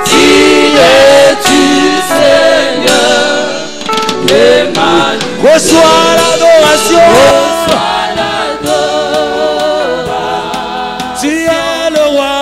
Digne es-tu, Seigneur, Emmanuel. Reçois l'adoration. Tu es le roi.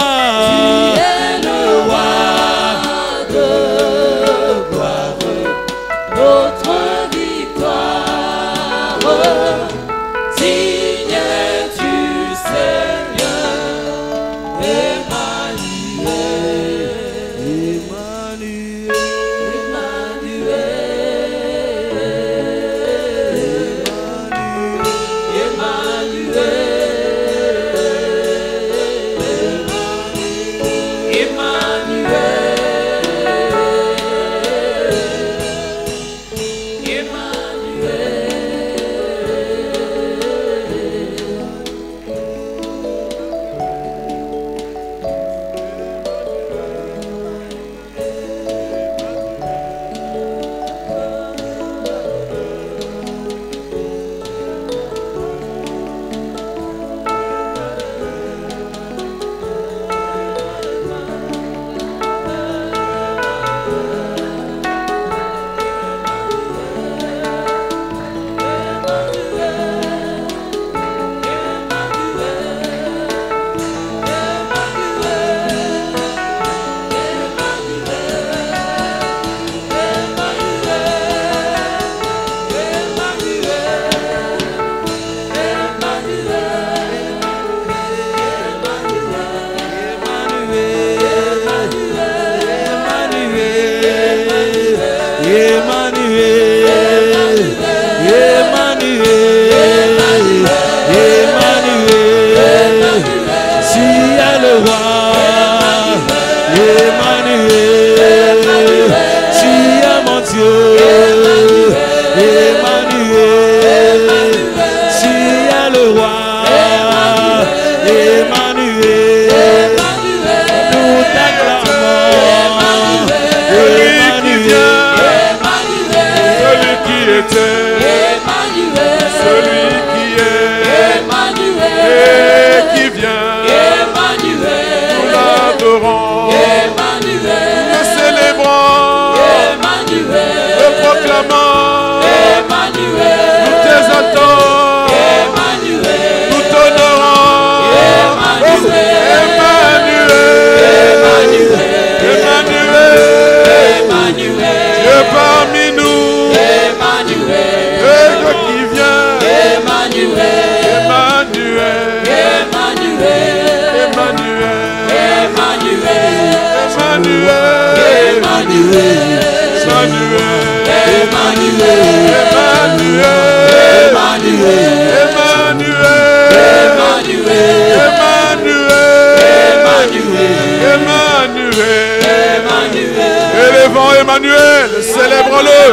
Élevons Emmanuel, célèbre-le.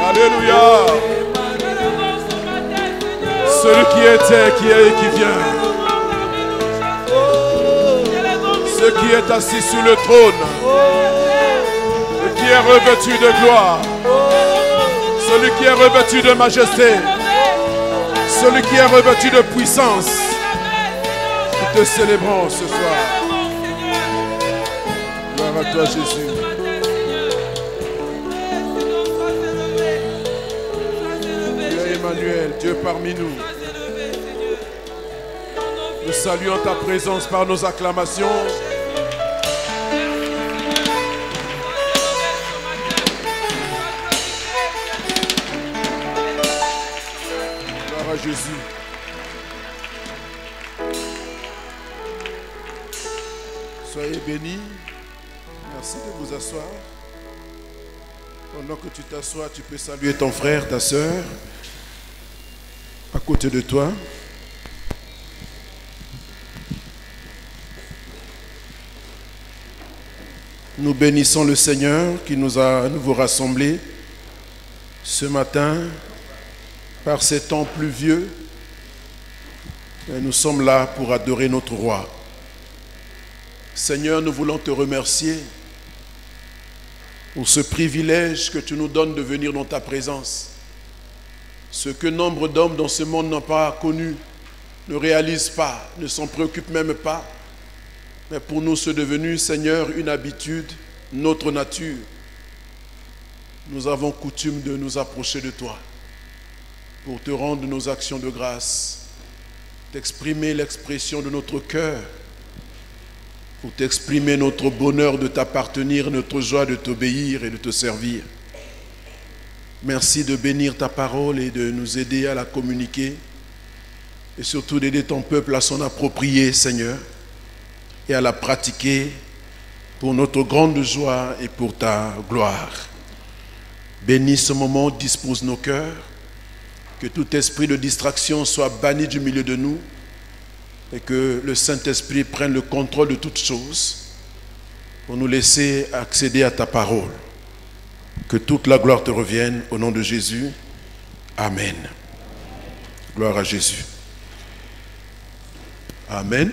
Alléluia. Celui qui était, qui est et qui vient. Celui qui est assis sur le trône. Et qui est revêtu de gloire. Celui qui est revêtu de majesté. Celui qui est revêtu de puissance. Nous te célébrons ce soir. Gloire à toi, Jésus. Dieu Emmanuel, Dieu parmi nous. Nous saluons ta présence par nos acclamations. Gloire à Jésus. Soyez bénis. Merci de vous asseoir. Pendant que tu t'assois, tu peux saluer ton frère, ta soeur, à côté de toi. Nous bénissons le Seigneur qui nous a à nouveau rassemblés ce matin par ces temps pluvieux. Et nous sommes là pour adorer notre roi. Seigneur, nous voulons te remercier pour ce privilège que tu nous donnes de venir dans ta présence. Ce que nombre d'hommes dans ce monde n'ont pas connu, ne réalisent pas, ne s'en préoccupent même pas. Mais pour nous, c'est devenu, Seigneur, une habitude, notre nature. Nous avons coutume de nous approcher de toi pour te rendre nos actions de grâce, t'exprimer l'expression de notre cœur, pour t'exprimer notre bonheur de t'appartenir, notre joie de t'obéir et de te servir. Merci de bénir ta parole et de nous aider à la communiquer et surtout d'aider ton peuple à s'en approprier, Seigneur, et à la pratiquer pour notre grande joie et pour ta gloire. Bénis ce moment, dispose nos cœurs, que tout esprit de distraction soit banni du milieu de nous et que le Saint-Esprit prenne le contrôle de toutes choses pour nous laisser accéder à ta parole. Que toute la gloire te revienne au nom de Jésus. Amen. Gloire à Jésus. Amen.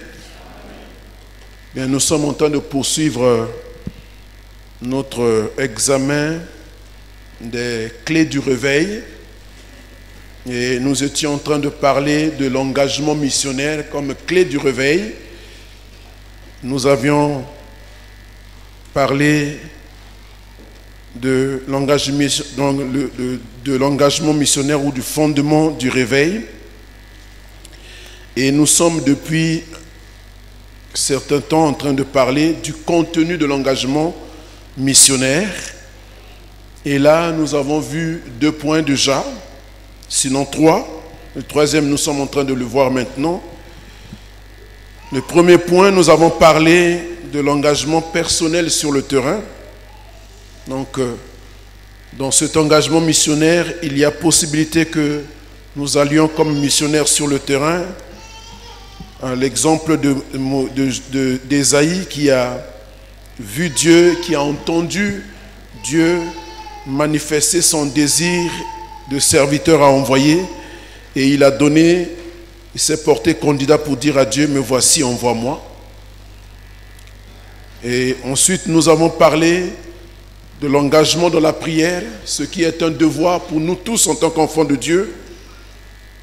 Bien, nous sommes en train de poursuivre notre examen des clés du réveil. Et nous étions en train de parler de l'engagement missionnaire comme clé du réveil. Nous avions parlé de l'engagement missionnaire ou du fondement du réveil. Et nous sommes depuis certain temps en train de parler du contenu de l'engagement missionnaire. Et là, nous avons vu 2 points déjà, sinon 3. Le troisième, nous sommes en train de le voir maintenant. Le premier point, nous avons parlé de l'engagement personnel sur le terrain. Donc, dans cet engagement missionnaire, il y a possibilité que nous allions comme missionnaires sur le terrain. L'exemple d'Ésaïe qui a vu Dieu, qui a entendu Dieu manifester son désir de serviteur à envoyer, et il s'est porté candidat pour dire à Dieu, me voici, envoie-moi. Et ensuite, nous avons parlé de l'engagement dans la prière, ce qui est un devoir pour nous tous en tant qu'enfants de Dieu,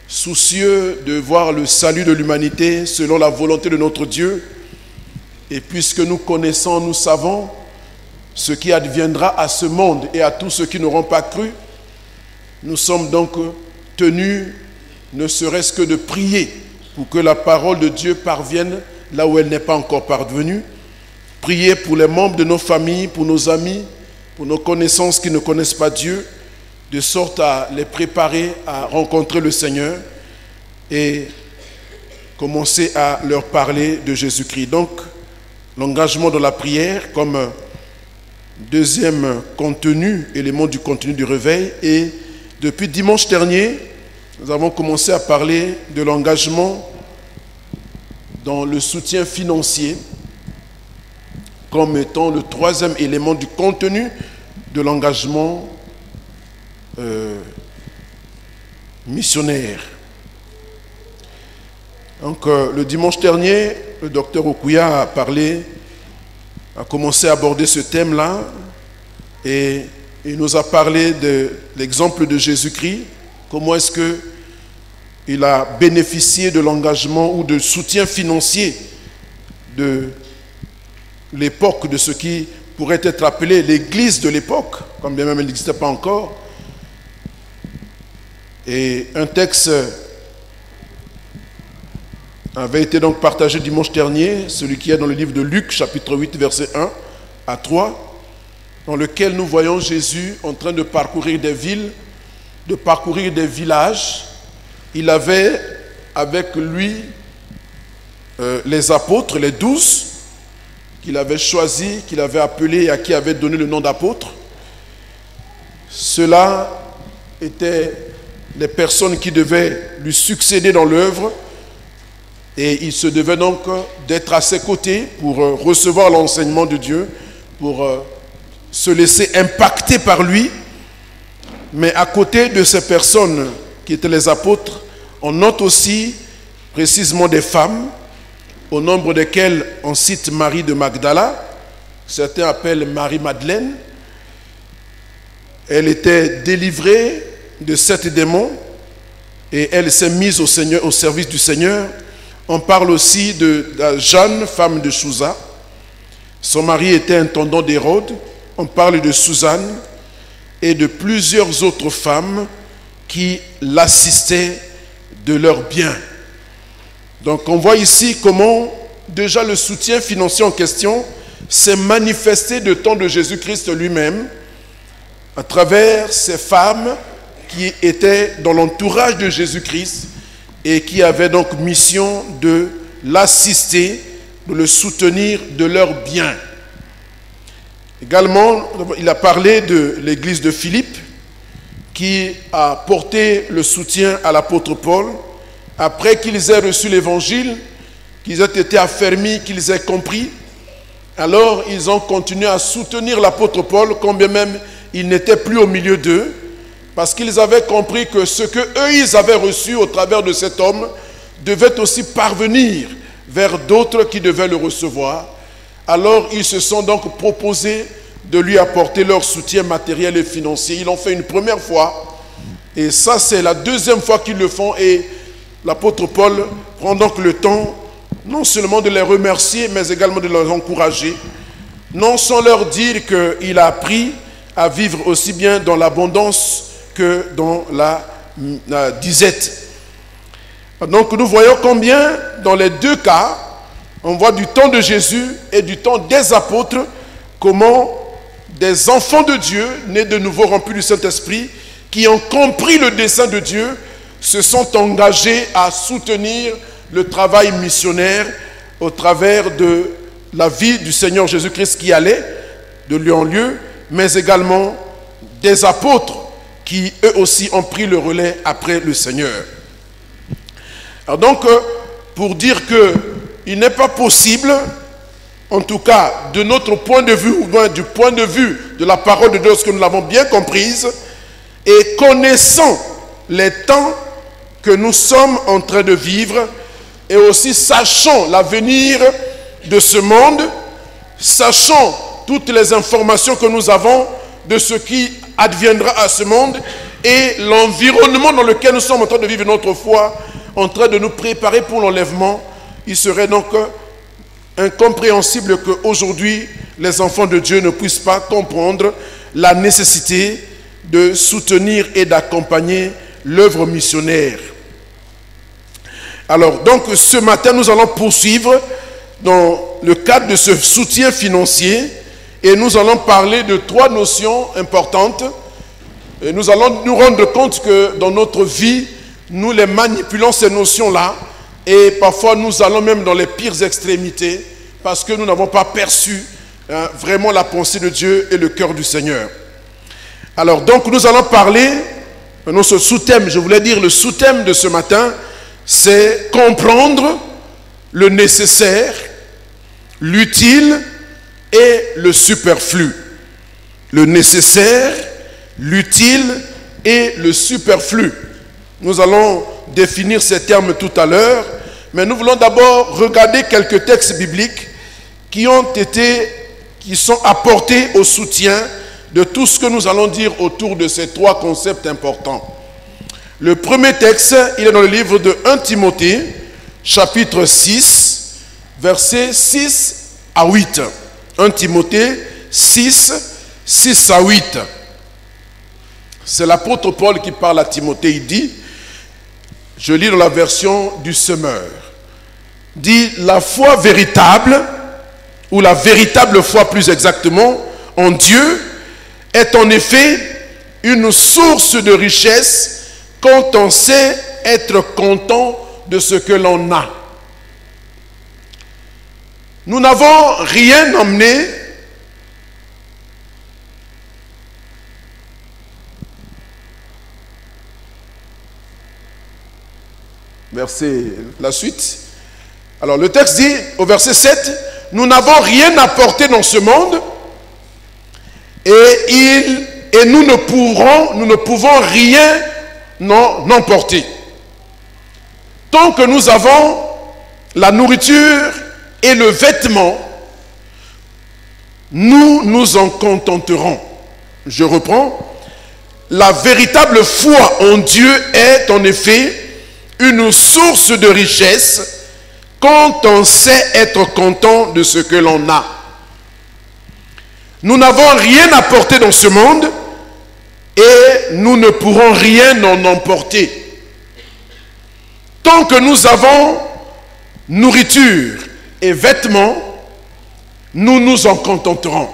soucieux de voir le salut de l'humanité selon la volonté de notre Dieu. Et puisque nous connaissons, nous savons ce qui adviendra à ce monde et à tous ceux qui n'auront pas cru, nous sommes donc tenus, ne serait-ce que de prier pour que la parole de Dieu parvienne là où elle n'est pas encore parvenue. Prier pour les membres de nos familles, pour nos amis, pour nos connaissances qui ne connaissent pas Dieu, de sorte à les préparer à rencontrer le Seigneur et commencer à leur parler de Jésus-Christ. Donc, l'engagement dans la prière comme deuxième contenu, élément du contenu du réveil. Et depuis dimanche dernier, nous avons commencé à parler de l'engagement dans le soutien financier comme étant le troisième élément du contenu de l'engagement missionnaire. Donc le dimanche dernier, le docteur Okuya a commencé à aborder ce thème-là et il nous a parlé de l'exemple de Jésus-Christ, comment est-ce qu'il a bénéficié de l'engagement ou de soutien financier de l'époque, de ce qui pourrait être appelé l'église de l'époque, quand bien même elle n'existait pas encore. Et un texte avait été donc partagé dimanche dernier, celui qui est dans le livre de Luc, chapitre 8, versets 1 à 3, dans lequel nous voyons Jésus en train de parcourir des villes, de parcourir des villages. Il avait avec lui les apôtres, les 12, qu'il avait choisis, qu'il avait appelés et à qui il avait donné le nom d'apôtres. Ceux-là étaient les personnes qui devaient lui succéder dans l'œuvre et il se devait donc d'être à ses côtés pour recevoir l'enseignement de Dieu, pour se laisser impacter par lui. Mais à côté de ces personnes qui étaient les apôtres, on note aussi précisément des femmes, au nombre desquelles on cite Marie de Magdala, certains appellent Marie-Madeleine. Elle était délivrée de 7 démons et elle s'est mise au service du Seigneur. On parle aussi de Jeanne, femme de Chouza, Son mari était intendant d'Hérode. On parle de Suzanne et de plusieurs autres femmes qui l'assistaient de leurs biens. Donc on voit ici comment déjà le soutien financier en question s'est manifesté de temps de Jésus-Christ lui-même à travers ces femmes qui étaient dans l'entourage de Jésus-Christ et qui avaient donc mission de l'assister, de le soutenir de leurs biens. Également, il a parlé de l'église de Philippe qui a porté le soutien à l'apôtre Paul après qu'ils aient reçu l'évangile, qu'ils aient été affermis, qu'ils aient compris. Alors ils ont continué à soutenir l'apôtre Paul, combien même il n'était plus au milieu d'eux, parce qu'ils avaient compris que ce que eux ils avaient reçu au travers de cet homme devait aussi parvenir vers d'autres qui devaient le recevoir. Alors ils se sont donc proposés de lui apporter leur soutien matériel et financier. Ils l'ont fait une première fois et ça c'est la deuxième fois qu'ils le font, et l'apôtre Paul prend donc le temps non seulement de les remercier mais également de les encourager, non sans leur dire qu'il a appris à vivre aussi bien dans l'abondance que dans la disette. Donc nous voyons combien dans les deux cas, on voit du temps de Jésus et du temps des apôtres, comment des enfants de Dieu, nés de nouveau remplis du Saint-Esprit, qui ont compris le dessein de Dieu, se sont engagés à soutenir le travail missionnaire au travers de la vie du Seigneur Jésus-Christ qui allait de lieu en lieu, mais également des apôtres qui eux aussi ont pris le relais après le Seigneur. Alors donc, pour dire qu'il n'est pas possible, en tout cas de notre point de vue, ou bien du point de vue de la parole de Dieu, lorsque nous l'avons bien comprise, et connaissant les temps que nous sommes en train de vivre, et aussi sachant l'avenir de ce monde, sachant toutes les informations que nous avons de ce qui adviendra à ce monde et l'environnement dans lequel nous sommes en train de vivre notre foi, en train de nous préparer pour l'enlèvement, il serait donc incompréhensible qu'aujourd'hui les enfants de Dieu ne puissent pas comprendre la nécessité de soutenir et d'accompagner l'œuvre missionnaire. Alors donc ce matin nous allons poursuivre dans le cadre de ce soutien financier et nous allons parler de trois notions importantes. Et nous allons nous rendre compte que dans notre vie nous les manipulons ces notions-là, et parfois nous allons même dans les pires extrémités parce que nous n'avons pas perçu vraiment la pensée de Dieu et le cœur du Seigneur. Alors donc nous allons parler, maintenant ce sous-thème, je voulais dire le sous-thème de ce matin, c'est comprendre le nécessaire, l'utile et le superflu. Le nécessaire, l'utile et le superflu. Nous allons définir ces termes tout à l'heure, mais nous voulons d'abord regarder quelques textes bibliques qui sont apportés au soutien de tout ce que nous allons dire autour de ces trois concepts importants. Le premier texte, il est dans le livre de 1 Timothée, chapitre 6, versets 6 à 8. 1 Timothée 6, 6 à 8. C'est l'apôtre Paul qui parle à Timothée, il dit, je lis dans la version du Semeur, dit la foi véritable, ou la véritable foi plus exactement, en Dieu, est en effet une source de richesse quand on sait être content de ce que l'on a. Nous n'avons rien emmené verset, la suite. Alors le texte dit au verset 7, nous n'avons rien apporté dans ce monde et nous ne pouvons rien n'emporter. Tant que nous avons la nourriture et le vêtement, nous nous en contenterons. Je reprends. La véritable foi en Dieu est en effet une source de richesse quand on sait être content de ce que l'on a. Nous n'avons rien à porter dans ce monde et nous ne pourrons rien en emporter. Tant que nous avons nourriture et vêtements, nous nous en contenterons.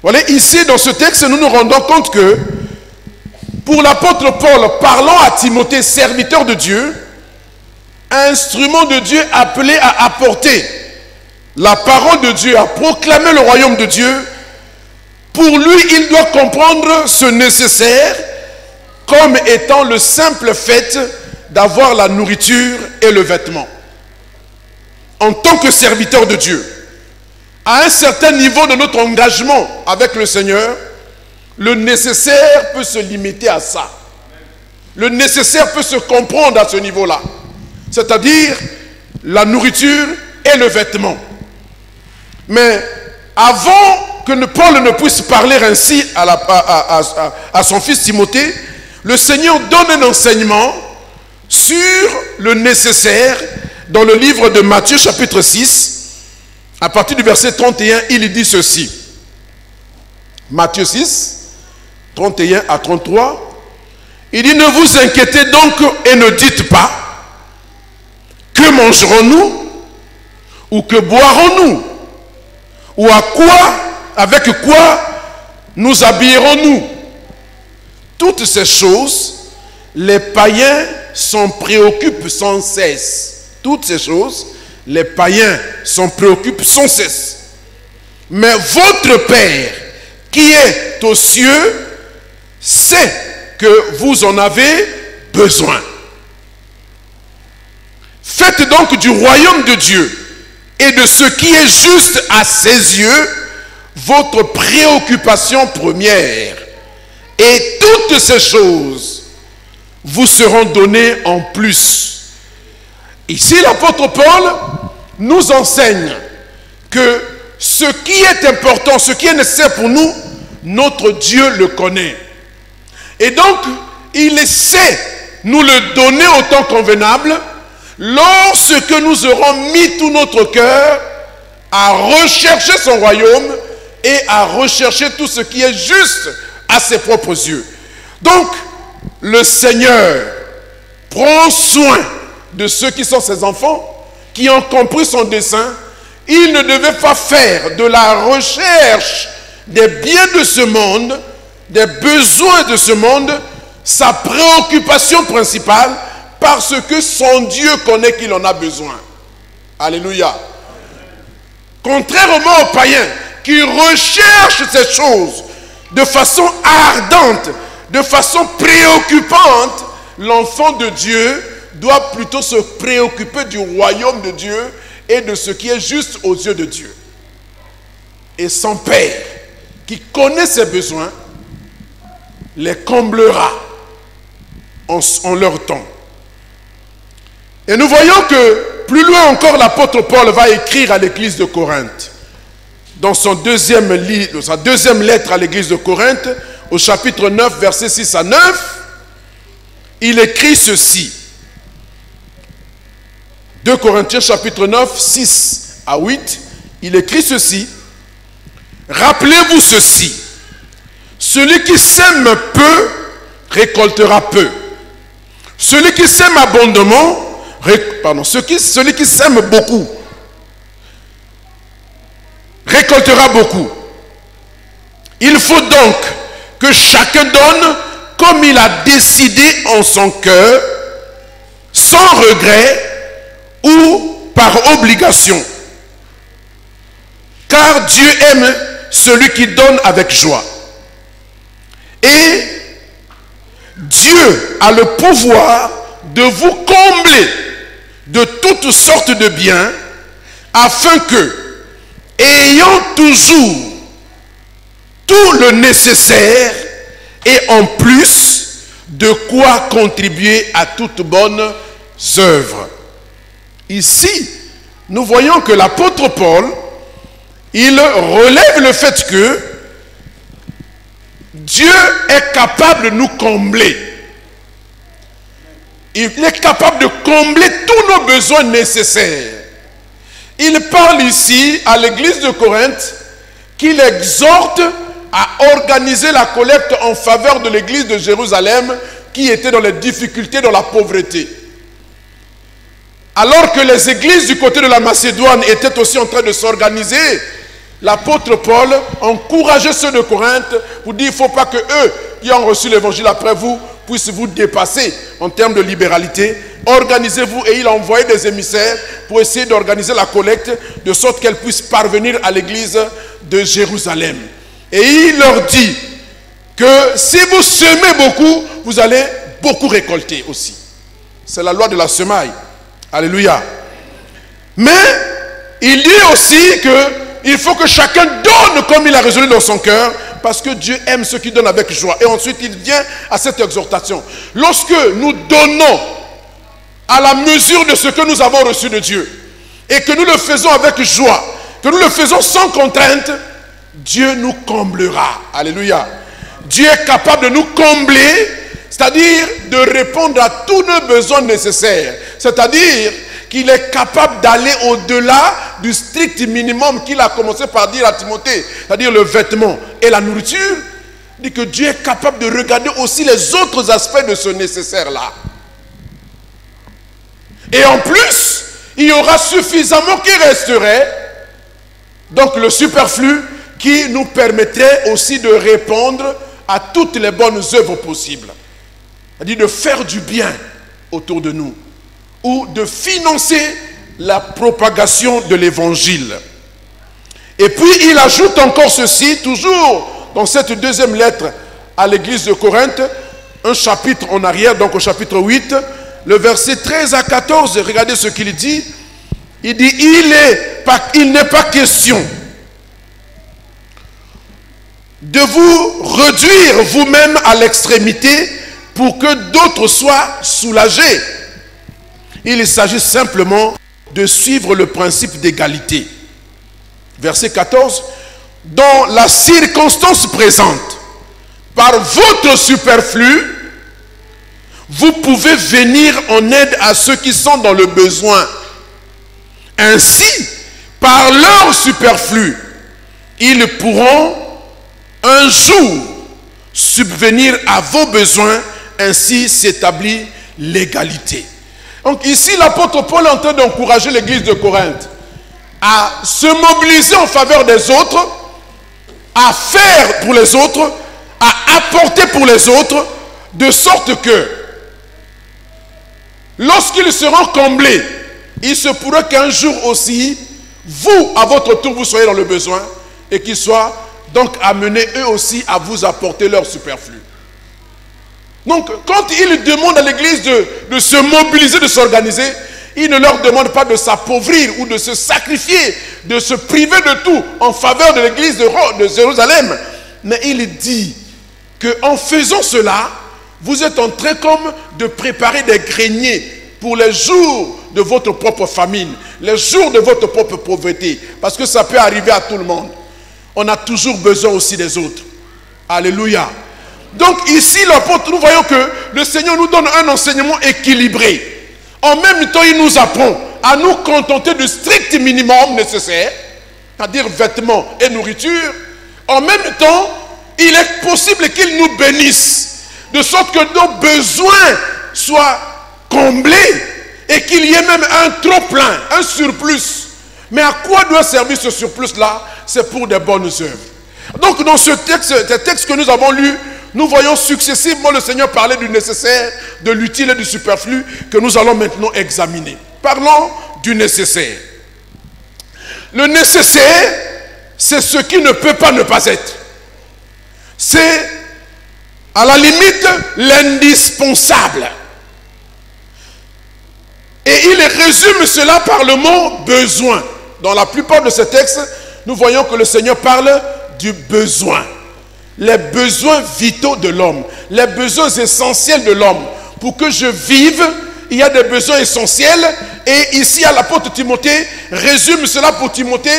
Voilà, ici dans ce texte, nous nous rendons compte que pour l'apôtre Paul, parlant à Timothée, serviteur de Dieu, instrument de Dieu appelé à apporter la parole de Dieu, à proclamer le royaume de Dieu, pour lui, il doit comprendre ce nécessaire comme étant le simple fait d'avoir la nourriture et le vêtement. En tant que serviteur de Dieu, à un certain niveau de notre engagement avec le Seigneur, le nécessaire peut se limiter à ça. Le nécessaire peut se comprendre à ce niveau-là. C'est-à-dire la nourriture et le vêtement. Mais avant que Paul ne puisse parler ainsi à son fils Timothée, le Seigneur donne un enseignement sur le nécessaire dans le livre de Matthieu chapitre 6. À partir du verset 31, il dit ceci. Matthieu 6, 31 à 33. Il dit, ne vous inquiétez donc et ne dites pas, que mangerons-nous ou que boirons-nous ou avec quoi nous habillerons-nous? Toutes ces choses, les païens s'en préoccupent sans cesse. Toutes ces choses, les païens s'en préoccupent sans cesse. Mais votre Père, qui est aux cieux, sait que vous en avez besoin. Faites donc du royaume de Dieu et de ce qui est juste à ses yeux votre préoccupation première. Et toutes ces choses vous seront données en plus. Ici, l'apôtre Paul nous enseigne que ce qui est important, ce qui est nécessaire pour nous, notre Dieu le connaît. Et donc, il sait nous le donner au temps convenable lorsque nous aurons mis tout notre cœur à rechercher son royaume et à rechercher tout ce qui est juste à ses propres yeux. Donc, le Seigneur prend soin de ceux qui sont ses enfants, qui ont compris son dessein. Il ne devait pas faire de la recherche des biens de ce monde, des besoins de ce monde, sa préoccupation principale, parce que son Dieu connaît qu'il en a besoin. Alléluia. Contrairement aux païens qui recherchent ces choses de façon ardente, de façon préoccupante, l'enfant de Dieu doit plutôt se préoccuper du royaume de Dieu et de ce qui est juste aux yeux de Dieu. Et son Père, qui connaît ses besoins, les comblera en leur temps. Et nous voyons que plus loin encore, l'apôtre Paul va écrire à l'église de Corinthe. Dans sa deuxième lettre à l'église de Corinthe, au chapitre 9, versets 6 à 9, il écrit ceci. 2 Corinthiens chapitre 9, 6 à 8, il écrit ceci. Rappelez-vous ceci. Celui qui sème peu, récoltera peu. Celui qui sème abondamment, celui qui sème beaucoup, récoltera beaucoup. Il faut donc que chacun donne comme il a décidé en son cœur, sans regret ou par obligation. Car Dieu aime celui qui donne avec joie. Et Dieu a le pouvoir de vous combler de toutes sortes de biens, afin que, ayant toujours tout le nécessaire et en plus de quoi contribuer à toutes bonnes œuvres. Ici, nous voyons que l'apôtre Paul, il relève le fait que Dieu est capable de nous combler. Il est capable de combler tous nos besoins nécessaires. Il parle ici à l'église de Corinthe qu'il exhorte à organiser la collecte en faveur de l'église de Jérusalem qui était dans les difficultés, dans la pauvreté. Alors que les églises du côté de la Macédoine étaient aussi en train de s'organiser, l'apôtre Paul encourageait ceux de Corinthe pour dire qu'il ne faut pas que eux qui ont reçu l'évangile après vous puissent vous dépasser en termes de libéralité. Organisez-vous, et il a envoyé des émissaires pour essayer d'organiser la collecte de sorte qu'elle puisse parvenir à l'église de Jérusalem. Et il leur dit que si vous semez beaucoup, vous allez beaucoup récolter aussi. C'est la loi de la semaille. Alléluia. Mais il dit aussi qu'il faut que chacun donne comme il a résolu dans son cœur, parce que Dieu aime ceux qui donnent avec joie. Et ensuite il vient à cette exhortation. Lorsque nous donnons à la mesure de ce que nous avons reçu de Dieu, et que nous le faisons avec joie, que nous le faisons sans contrainte, Dieu nous comblera. Alléluia. Dieu est capable de nous combler, c'est-à-dire de répondre à tous nos besoins nécessaires. C'est-à-dire qu'il est capable d'aller au-delà du strict minimum qu'il a commencé par dire à Timothée, c'est-à-dire le vêtement et la nourriture. Il dit que Dieu est capable de regarder aussi les autres aspects de ce nécessaire-là. Et en plus, il y aura suffisamment qui resterait, donc le superflu, qui nous permettrait aussi de répondre à toutes les bonnes œuvres possibles. C'est-à-dire de faire du bien autour de nous, ou de financer la propagation de l'évangile. Et puis il ajoute encore ceci, toujours dans cette deuxième lettre à l'église de Corinthe, un chapitre en arrière, donc au chapitre 8, le verset 13 à 14, regardez ce qu'il dit. Il dit, il n'est pas question de vous réduire vous-même à l'extrémité pour que d'autres soient soulagés. Il s'agit simplement de suivre le principe d'égalité. Verset 14. Dans la circonstance présente, par votre superflu, vous pouvez venir en aide à ceux qui sont dans le besoin. Ainsi, par leur superflu, ils pourront un jour subvenir à vos besoins, ainsi s'établit l'égalité. Donc ici, l'apôtre Paul est en train d'encourager l'église de Corinthe à se mobiliser en faveur des autres, à faire pour les autres, à apporter pour les autres, de sorte que lorsqu'ils seront comblés, il se pourrait qu'un jour aussi, vous, à votre tour, vous soyez dans le besoin et qu'ils soient donc amenés eux aussi à vous apporter leur superflu. Donc, quand il demande à l'église de se mobiliser, de s'organiser, il ne leur demande pas de s'appauvrir ou de se sacrifier, de se priver de tout en faveur de l'église de Jérusalem. Mais il dit qu'en faisant cela, vous êtes en train comme de préparer des greniers pour les jours de votre propre famine, les jours de votre propre pauvreté. Parce que ça peut arriver à tout le monde. On a toujours besoin aussi des autres. Alléluia. Donc ici, l'apôtre, nous voyons que le Seigneur nous donne un enseignement équilibré. En même temps, il nous apprend à nous contenter du strict minimum nécessaire, c'est-à-dire vêtements et nourriture. En même temps, il est possible qu'il nous bénisse, de sorte que nos besoins soient comblés et qu'il y ait même un trop-plein, un surplus. Mais à quoi doit servir ce surplus-là? C'est pour des bonnes œuvres. Donc dans ce texte que nous avons lu, nous voyons successivement le Seigneur parler du nécessaire, de l'utile et du superflu que nous allons maintenant examiner. Parlons du nécessaire. Le nécessaire, c'est ce qui ne peut pas ne pas être. C'est à la limite l'indispensable. Et il résume cela par le mot besoin. Dans la plupart de ces textes, nous voyons que le Seigneur parle du besoin. Les besoins vitaux de l'homme, les besoins essentiels de l'homme. Pour que je vive, il y a des besoins essentiels. Et ici, l'apôtre Timothée résume cela pour Timothée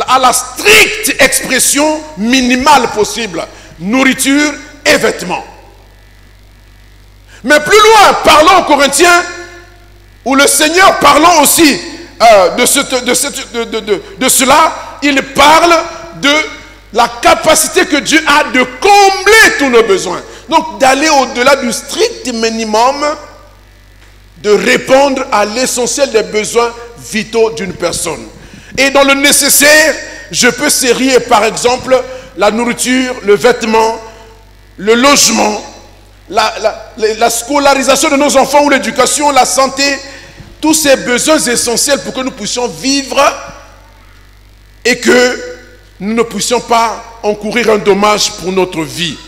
à la stricte expression minimale possible. Nourriture et vêtements. Mais plus loin, parlons aux Corinthiens, où le Seigneur, parlant aussi de cela, il parle de la capacité que Dieu a de combler tous nos besoins. Donc d'aller au-delà du strict minimum, de répondre à l'essentiel des besoins vitaux d'une personne. Et dans le nécessaire, je peux serrer par exemple la nourriture, le vêtement, le logement, la scolarisation de nos enfants ou l'éducation, la santé, tous ces besoins essentiels pour que nous puissions vivre et que nous ne puissions pas encourir un dommage pour notre vie.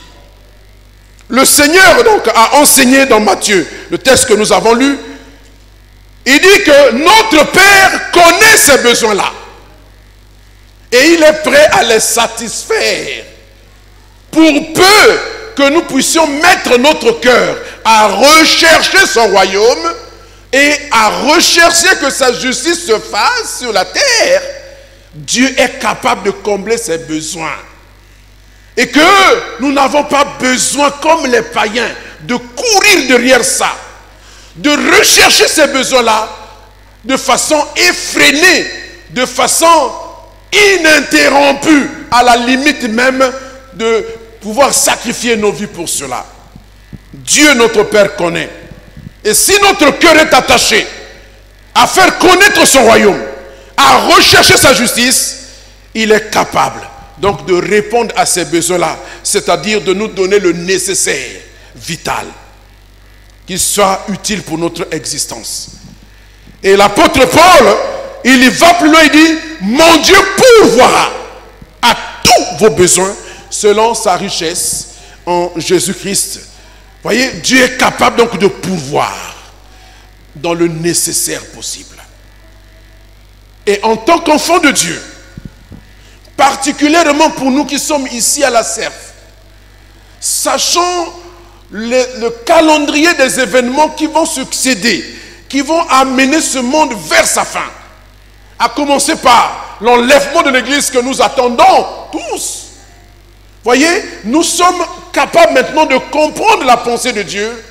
Le Seigneur donc a enseigné dans Matthieu, le texte que nous avons lu, il dit que notre Père connaît ces besoins-là et il est prêt à les satisfaire pour peu que nous puissions mettre notre cœur à rechercher son royaume et à rechercher que sa justice se fasse sur la terre. Dieu est capable de combler ses besoins. Et que nous n'avons pas besoin, comme les païens, de courir derrière ça, de rechercher ces besoins-là de façon effrénée, de façon ininterrompue, à la limite même de pouvoir sacrifier nos vies pour cela. Dieu notre Père connaît. Et si notre cœur est attaché à faire connaître son royaume, à rechercher sa justice, il est capable donc de répondre à ces besoins-là, c'est-à-dire de nous donner le nécessaire, vital, qui soit utile pour notre existence. Et l'apôtre Paul, il y va plus loin, il dit, mon Dieu pourvoira à tous vos besoins selon sa richesse en Jésus-Christ. Voyez, Dieu est capable donc de pourvoir dans le nécessaire possible. Et en tant qu'enfants de Dieu, particulièrement pour nous qui sommes ici à la CERF, sachant le calendrier des événements qui vont succéder, qui vont amener ce monde vers sa fin, à commencer par l'enlèvement de l'Église que nous attendons tous. Voyez, nous sommes capables maintenant de comprendre la pensée de Dieu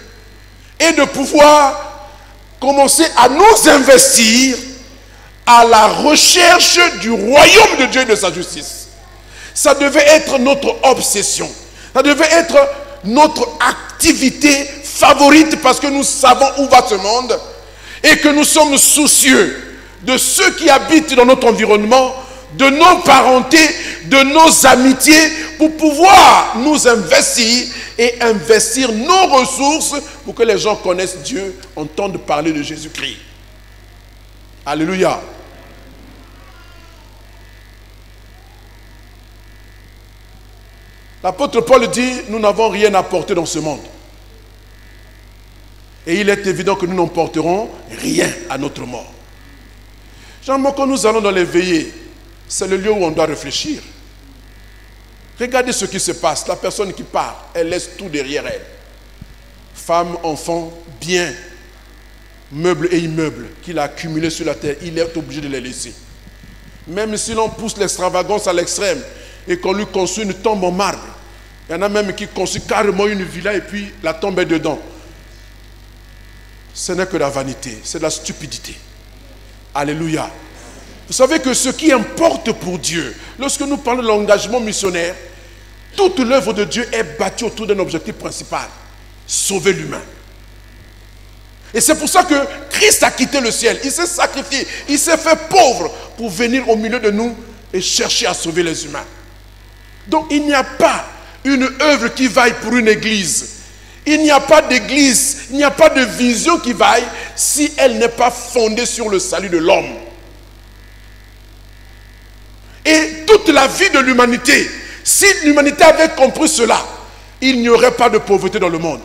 et de pouvoir commencer à nous investir à la recherche du royaume de Dieu et de sa justice. Ça devait être notre obsession. Ça devait être notre activité favorite parce que nous savons où va ce monde et que nous sommes soucieux de ceux qui habitent dans notre environnement, de nos parentés, de nos amitiés, pour pouvoir nous investir et investir nos ressources pour que les gens connaissent Dieu, entendent parler de Jésus-Christ. Alléluia. L'apôtre Paul dit, nous n'avons rien à porter dans ce monde. Et il est évident que nous n'emporterons rien à notre mort. Généralement, quand nous allons dans les veillées, c'est le lieu où on doit réfléchir. Regardez ce qui se passe. La personne qui part, elle laisse tout derrière elle. Femme, enfants, biens, meubles et immeubles qu'il a accumulés sur la terre, il est obligé de les laisser. Même si l'on pousse l'extravagance à l'extrême et qu'on lui construit une tombe en marbre, il y en a même qui construisent carrément une villa et puis la tombe est dedans. Ce n'est que la vanité, c'est de la stupidité. Alléluia. Vous savez que ce qui importe pour Dieu, lorsque nous parlons de l'engagement missionnaire, toute l'œuvre de Dieu est bâtie autour d'un objectif principal, sauver l'humain. Et c'est pour ça que Christ a quitté le ciel, il s'est sacrifié, il s'est fait pauvre pour venir au milieu de nous et chercher à sauver les humains. Donc il n'y a pas une œuvre qui vaille pour une église. Il n'y a pas d'église, il n'y a pas de vision qui vaille si elle n'est pas fondée sur le salut de l'homme. Et toute la vie de l'humanité, si l'humanité avait compris cela, il n'y aurait pas de pauvreté dans le monde.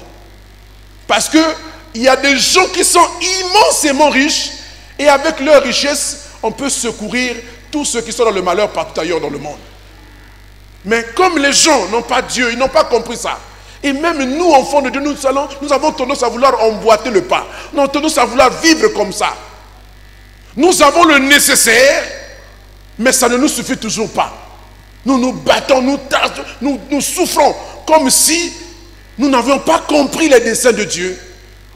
Parce qu'il y a des gens qui sont immensément riches et avec leur richesse, on peut secourir tous ceux qui sont dans le malheur partout ailleurs dans le monde. Mais comme les gens n'ont pas Dieu, ils n'ont pas compris ça. Et même nous, enfants de Dieu, nous avons tendance à vouloir emboîter le pas. Nous avons tendance à vouloir vivre comme ça. Nous avons le nécessaire, mais ça ne nous suffit toujours pas. Nous nous battons, nous souffrons, comme si nous n'avions pas compris les desseins de Dieu,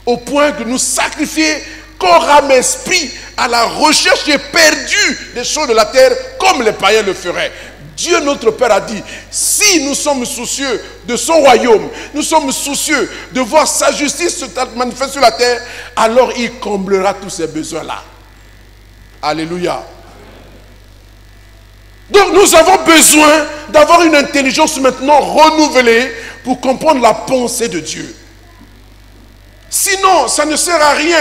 au point de nous sacrifier corps, âme, esprit à la recherche éperdue des choses de la terre, comme les païens le feraient. Dieu notre Père a dit, si nous sommes soucieux de son royaume, nous sommes soucieux de voir sa justice se manifester sur la terre, alors il comblera tous ces besoins-là. Alléluia. Donc nous avons besoin d'avoir une intelligence maintenant renouvelée pour comprendre la pensée de Dieu. Sinon, ça ne sert à rien.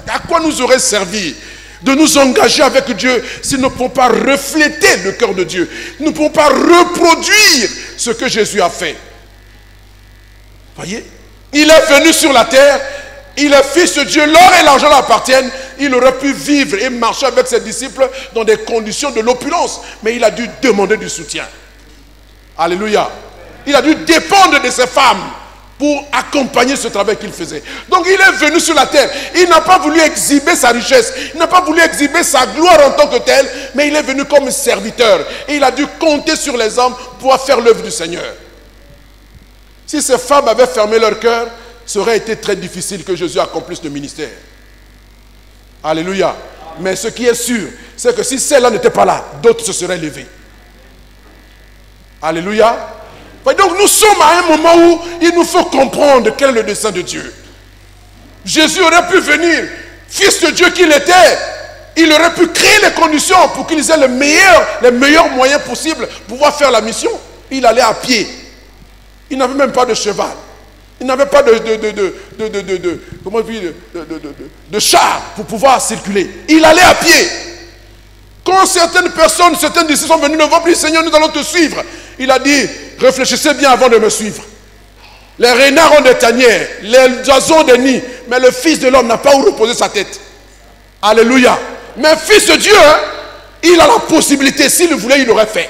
À quoi nous aurait servi de nous engager avec Dieu si nous ne pouvons pas refléter le cœur de Dieu? Nous ne pouvons pas reproduire ce que Jésus a fait. Voyez? Il est venu sur la terre, il est fils de Dieu, l'or et l'argent lui appartiennent. Il aurait pu vivre et marcher avec ses disciples dans des conditions de l'opulence, mais il a dû demander du soutien. Alléluia. Il a dû dépendre de ses femmes pour accompagner ce travail qu'il faisait. Donc il est venu sur la terre. Il n'a pas voulu exhiber sa richesse. Il n'a pas voulu exhiber sa gloire en tant que tel, mais il est venu comme serviteur. Et il a dû compter sur les hommes pour pouvoir faire l'œuvre du Seigneur. Si ces femmes avaient fermé leur cœur, ça aurait été très difficile que Jésus accomplisse le ministère. Alléluia. Mais ce qui est sûr, c'est que si celles-là n'étaient pas là, d'autres se seraient levés. Alléluia. Donc nous sommes à un moment où il nous faut comprendre quel est le dessein de Dieu. Jésus aurait pu venir, fils de Dieu qu'il était, il aurait pu créer les conditions pour qu'ils aient les meilleurs moyens possibles pour pouvoir faire la mission. Il allait à pied. Il n'avait même pas de cheval. Il n'avait pas de char pour pouvoir circuler. Il allait à pied. Quand certaines personnes, certains disciples sont venus nous voir, dit Seigneur, nous allons te suivre. Il a dit, réfléchissez bien avant de me suivre. Les renards ont des tanières, les oiseaux ont des nids, mais le Fils de l'homme n'a pas où reposer sa tête. Alléluia. Mais Fils de Dieu, il a la possibilité, s'il le voulait, il l'aurait fait.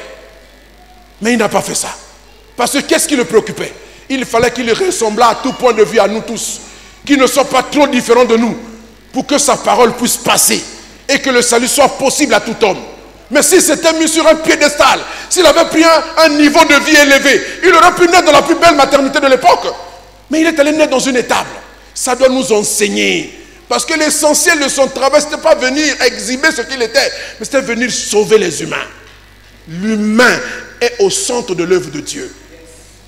Mais il n'a pas fait ça. Parce que qu'est-ce qui le préoccupait? Il fallait qu'il ressemblât à tout point de vue à nous tous, qu'il ne soit pas trop différent de nous, pour que sa parole puisse passer et que le salut soit possible à tout homme. Mais s'il s'était mis sur un piédestal, s'il avait pris un niveau de vie élevé, il aurait pu naître dans la plus belle maternité de l'époque. Mais il est allé naître dans une étable. Ça doit nous enseigner. Parce que l'essentiel de son travail, ce n'était pas venir exhiber ce qu'il était, mais c'était venir sauver les humains. L'humain est au centre de l'œuvre de Dieu.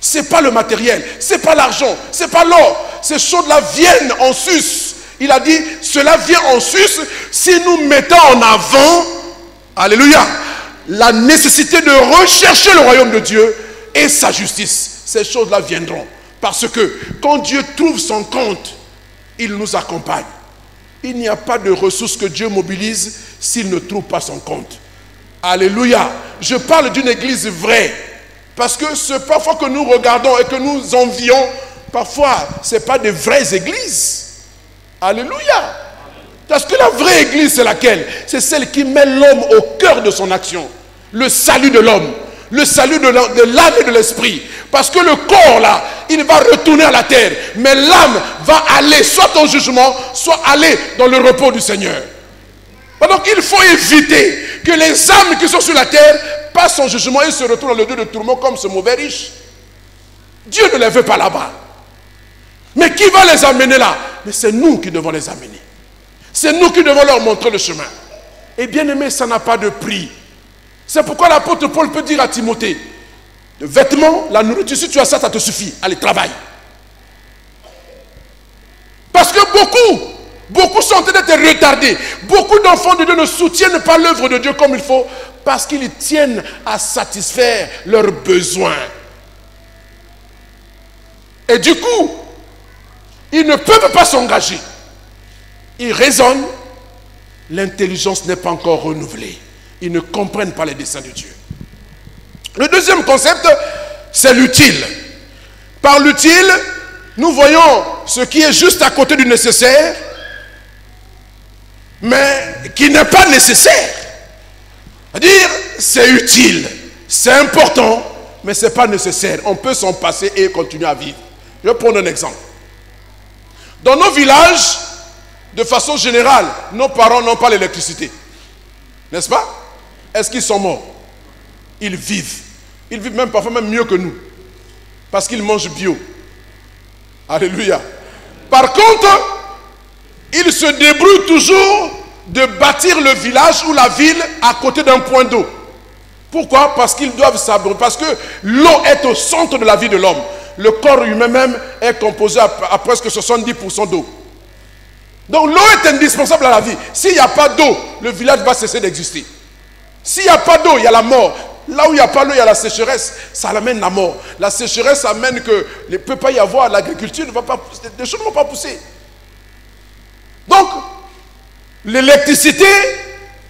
Ce n'est pas le matériel, ce n'est pas l'argent, ce n'est pas l'or. Ces choses-là viennent en sus. Il a dit, cela vient en sus si nous mettons en avant, alléluia, la nécessité de rechercher le royaume de Dieu et sa justice. Ces choses-là viendront. Parce que quand Dieu trouve son compte, il nous accompagne. Il n'y a pas de ressources que Dieu mobilise s'il ne trouve pas son compte. Alléluia. Je parle d'une église vraie. Parce que c'est parfois que nous regardons et que nous envions, parfois, ce n'est pas des vraies églises. Alléluia. Parce que la vraie église, c'est laquelle? C'est celle qui met l'homme au cœur de son action. Le salut de l'homme. Le salut de l'âme et de l'esprit. Parce que le corps, là, il va retourner à la terre. Mais l'âme va aller soit au jugement, soit aller dans le repos du Seigneur. Donc il faut éviter que les âmes qui sont sur la terre passent en jugement et se retrouvent dans le lieu de tourment comme ce mauvais riche. Dieu ne les veut pas là-bas. Mais qui va les amener là? Mais c'est nous qui devons les amener. C'est nous qui devons leur montrer le chemin. Et bien aimé, ça n'a pas de prix. C'est pourquoi l'apôtre Paul peut dire à Timothée, le vêtement, la nourriture, si tu as ça, ça te suffit. Allez, travaille. Parce que beaucoup sont en train d'être retardés. Beaucoup d'enfants de Dieu ne soutiennent pas l'œuvre de Dieu comme il faut parce qu'ils tiennent à satisfaire leurs besoins. Et du coup, ils ne peuvent pas s'engager. Ils raisonnent, l'intelligence n'est pas encore renouvelée. Ils ne comprennent pas les desseins de Dieu. Le deuxième concept, c'est l'utile. Par l'utile, nous voyons ce qui est juste à côté du nécessaire, mais qui n'est pas nécessaire. C'est-à-dire, c'est utile, c'est important, mais ce n'est pas nécessaire. On peut s'en passer et continuer à vivre. Je vais prendre un exemple. Dans nos villages, de façon générale, nos parents n'ont pas l'électricité. N'est-ce pas? Est-ce qu'ils sont morts? Ils vivent. Ils vivent même parfois même mieux que nous. Parce qu'ils mangent bio. Alléluia. Par contre, ils se débrouillent toujours de bâtir le village ou la ville à côté d'un point d'eau. Pourquoi? Parce qu'ils doivent s'abreuver. Parce que l'eau est au centre de la vie de l'homme. Le corps humain même est composé à presque 70% d'eau. Donc l'eau est indispensable à la vie. S'il n'y a pas d'eau, le village va cesser d'exister. S'il n'y a pas d'eau, il y a la mort. Là où il n'y a pas l'eau, il y a la sécheresse. Ça amène la mort. La sécheresse amène que il ne peut pas y avoir l'agriculture, les choses ne vont pas pousser. Donc, l'électricité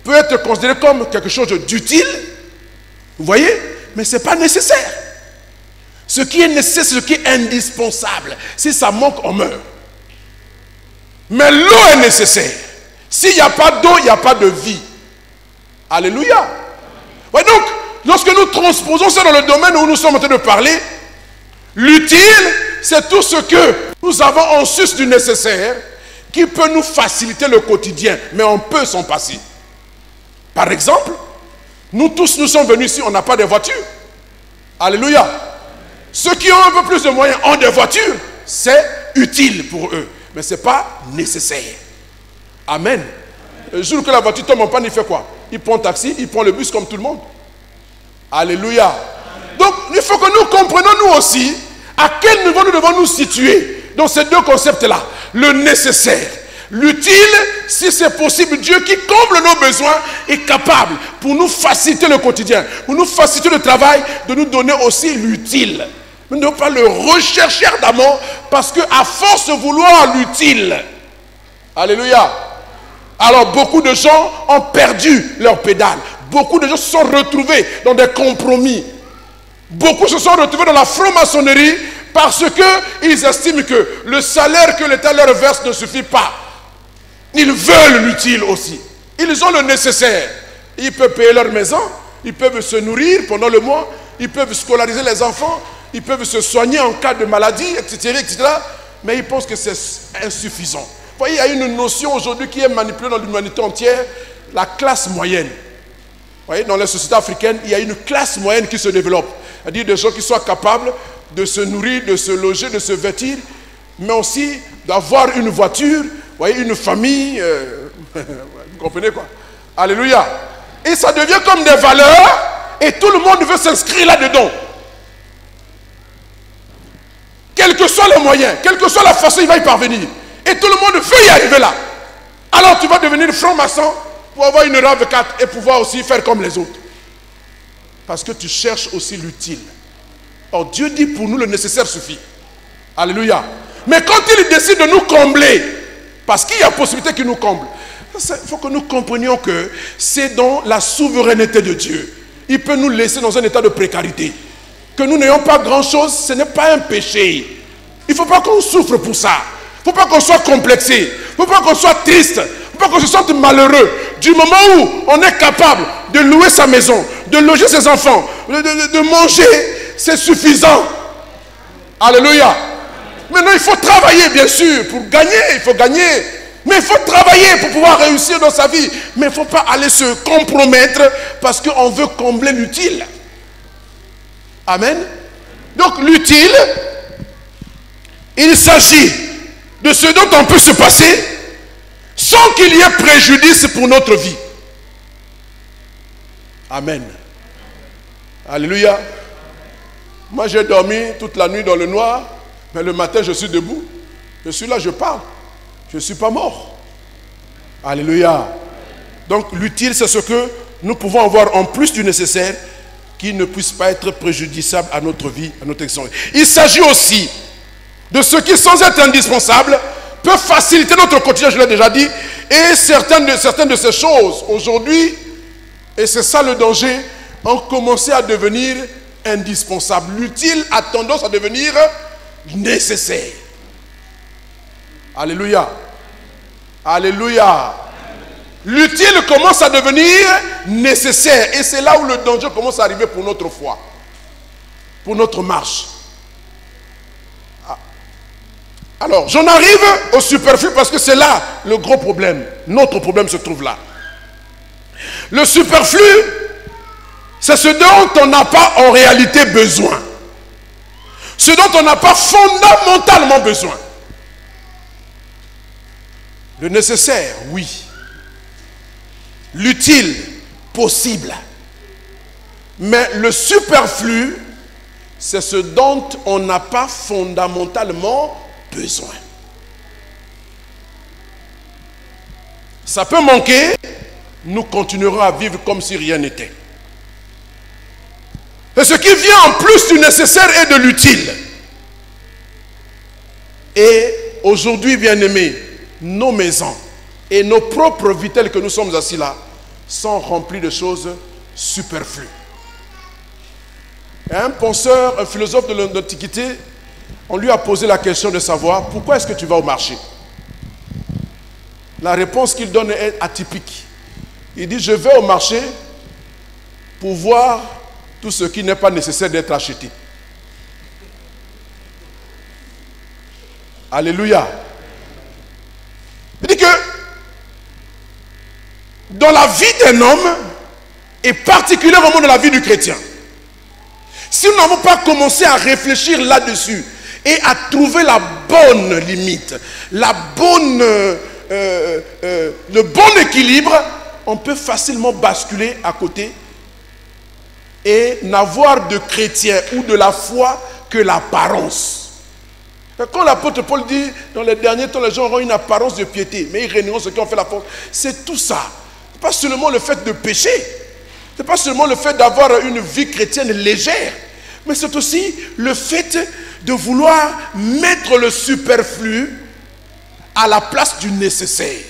peut être considérée comme quelque chose d'utile. Vous voyez? Mais ce n'est pas nécessaire. Ce qui est nécessaire, c'est ce qui est indispensable. Si ça manque, on meurt. Mais l'eau est nécessaire. S'il n'y a pas d'eau, il n'y a pas de vie. Alléluia. Ouais, donc, lorsque nous transposons ça dans le domaine où nous sommes en train de parler, l'utile, c'est tout ce que nous avons en sus du nécessaire qui peut nous faciliter le quotidien, mais on peut s'en passer. Par exemple, nous tous, nous sommes venus ici, on n'a pas de voiture. Alléluia. Ceux qui ont un peu plus de moyens ont des voitures, c'est utile pour eux, mais ce n'est pas nécessaire. Amen. Le jour que la voiture tombe en panne, il fait quoi? Il prend un taxi, il prend le bus comme tout le monde. Alléluia. Donc, il faut que nous comprenions nous aussi à quel niveau nous devons nous situer dans ces deux concepts-là. Le nécessaire. L'utile, si c'est possible, Dieu qui comble nos besoins est capable pour nous faciliter le quotidien, pour nous faciliter le travail, de nous donner aussi l'utile. Nous ne devons pas le rechercher ardemment parce qu'à force de vouloir l'utile, alléluia, alors beaucoup de gens ont perdu leur pédale. Beaucoup de gens se sont retrouvés dans des compromis. Beaucoup se sont retrouvés dans la franc-maçonnerie parce qu'ils estiment que le salaire que l'État leur verse ne suffit pas. Ils veulent l'utile aussi. Ils ont le nécessaire. Ils peuvent payer leur maison, ils peuvent se nourrir pendant le mois, ils peuvent scolariser les enfants, ils peuvent se soigner en cas de maladie, etc., etc. Mais ils pensent que c'est insuffisant. Vous voyez, il y a une notion aujourd'hui qui est manipulée dans l'humanité entière, la classe moyenne. Vous voyez, dans les sociétés africaines, il y a une classe moyenne qui se développe. C'est-à-dire des gens qui soient capables de se nourrir, de se loger, de se vêtir, mais aussi d'avoir une voiture, vous voyez, une famille. Vous comprenez quoi? Alléluia. Et ça devient comme des valeurs et tout le monde veut s'inscrire là-dedans. Quels que soient les moyens, quelle que soit la façon, il va y parvenir. Et tout le monde veut y arriver là. Alors tu vas devenir franc-maçon pour avoir une RAV4 et pouvoir aussi faire comme les autres. Parce que tu cherches aussi l'utile. Or Dieu dit pour nous le nécessaire suffit. Alléluia. Mais quand il décide de nous combler, parce qu'il y a possibilité qu'il nous comble, il faut que nous comprenions que c'est dans la souveraineté de Dieu. Il peut nous laisser dans un état de précarité. Que nous n'ayons pas grand-chose, ce n'est pas un péché. Il ne faut pas qu'on souffre pour ça. Il ne faut pas qu'on soit complexé. Il ne faut pas qu'on soit triste. Il ne faut pas qu'on se sente malheureux. Du moment où on est capable de louer sa maison, de loger ses enfants, de manger, c'est suffisant. Alléluia. Maintenant, il faut travailler, bien sûr, pour gagner. Il faut gagner. Mais il faut travailler pour pouvoir réussir dans sa vie. Mais il ne faut pas aller se compromettre parce qu'on veut combler l'utile. Amen. Donc l'utile, il s'agit de ce dont on peut se passer sans qu'il y ait préjudice pour notre vie. Amen. Alléluia. Moi j'ai dormi toute la nuit dans le noir, mais le matin je suis debout. Je suis là, je parle. Je ne suis pas mort. Alléluia. Donc l'utile, c'est ce que nous pouvons avoir en plus du nécessaire qui ne puisse pas être préjudiciable à notre vie, à notre existence. Il s'agit aussi de ce qui, sans être indispensable, peut faciliter notre quotidien, je l'ai déjà dit, et certaines de ces choses, aujourd'hui, et c'est ça le danger, ont commencé à devenir indispensables. L'utile a tendance à devenir nécessaire. Alléluia. Alléluia. L'utile commence à devenir nécessaire. Et c'est là où le danger commence à arriver pour notre foi. Pour notre marche. Alors, j'en arrive au superflu parce que c'est là le gros problème. Notre problème se trouve là. Le superflu, c'est ce dont on n'a pas en réalité besoin. Ce dont on n'a pas fondamentalement besoin. Le nécessaire, oui. L'utile, possible. Mais le superflu, c'est ce dont on n'a pas fondamentalement besoin. Ça peut manquer, nous continuerons à vivre comme si rien n'était. Et ce qui vient en plus du nécessaire et de l'utile. Et aujourd'hui, bien-aimés, nos maisons et nos propres vies telles que nous sommes assis là sont remplies de choses superflues. Et un penseur, un philosophe de l'Antiquité, on lui a posé la question de savoir pourquoi est-ce que tu vas au marché. La réponse qu'il donne est atypique. Il dit, je vais au marché pour voir tout ce qui n'est pas nécessaire d'être acheté. Alléluia. Il dit que dans la vie d'un homme, et particulièrement dans la vie du chrétien, si nous n'avons pas commencé à réfléchir là-dessus et à trouver la bonne limite, le bon équilibre, on peut facilement basculer à côté et n'avoir de chrétien ou de la foi que l'apparence. Quand l'apôtre Paul dit, dans les derniers temps, les gens auront une apparence de piété, mais ils régneront ceux qui ont fait la force. C'est tout ça. Ce n'est pas seulement le fait de pécher. Ce n'est pas seulement le fait d'avoir une vie chrétienne légère, mais c'est aussi le fait de vouloir mettre le superflu à la place du nécessaire.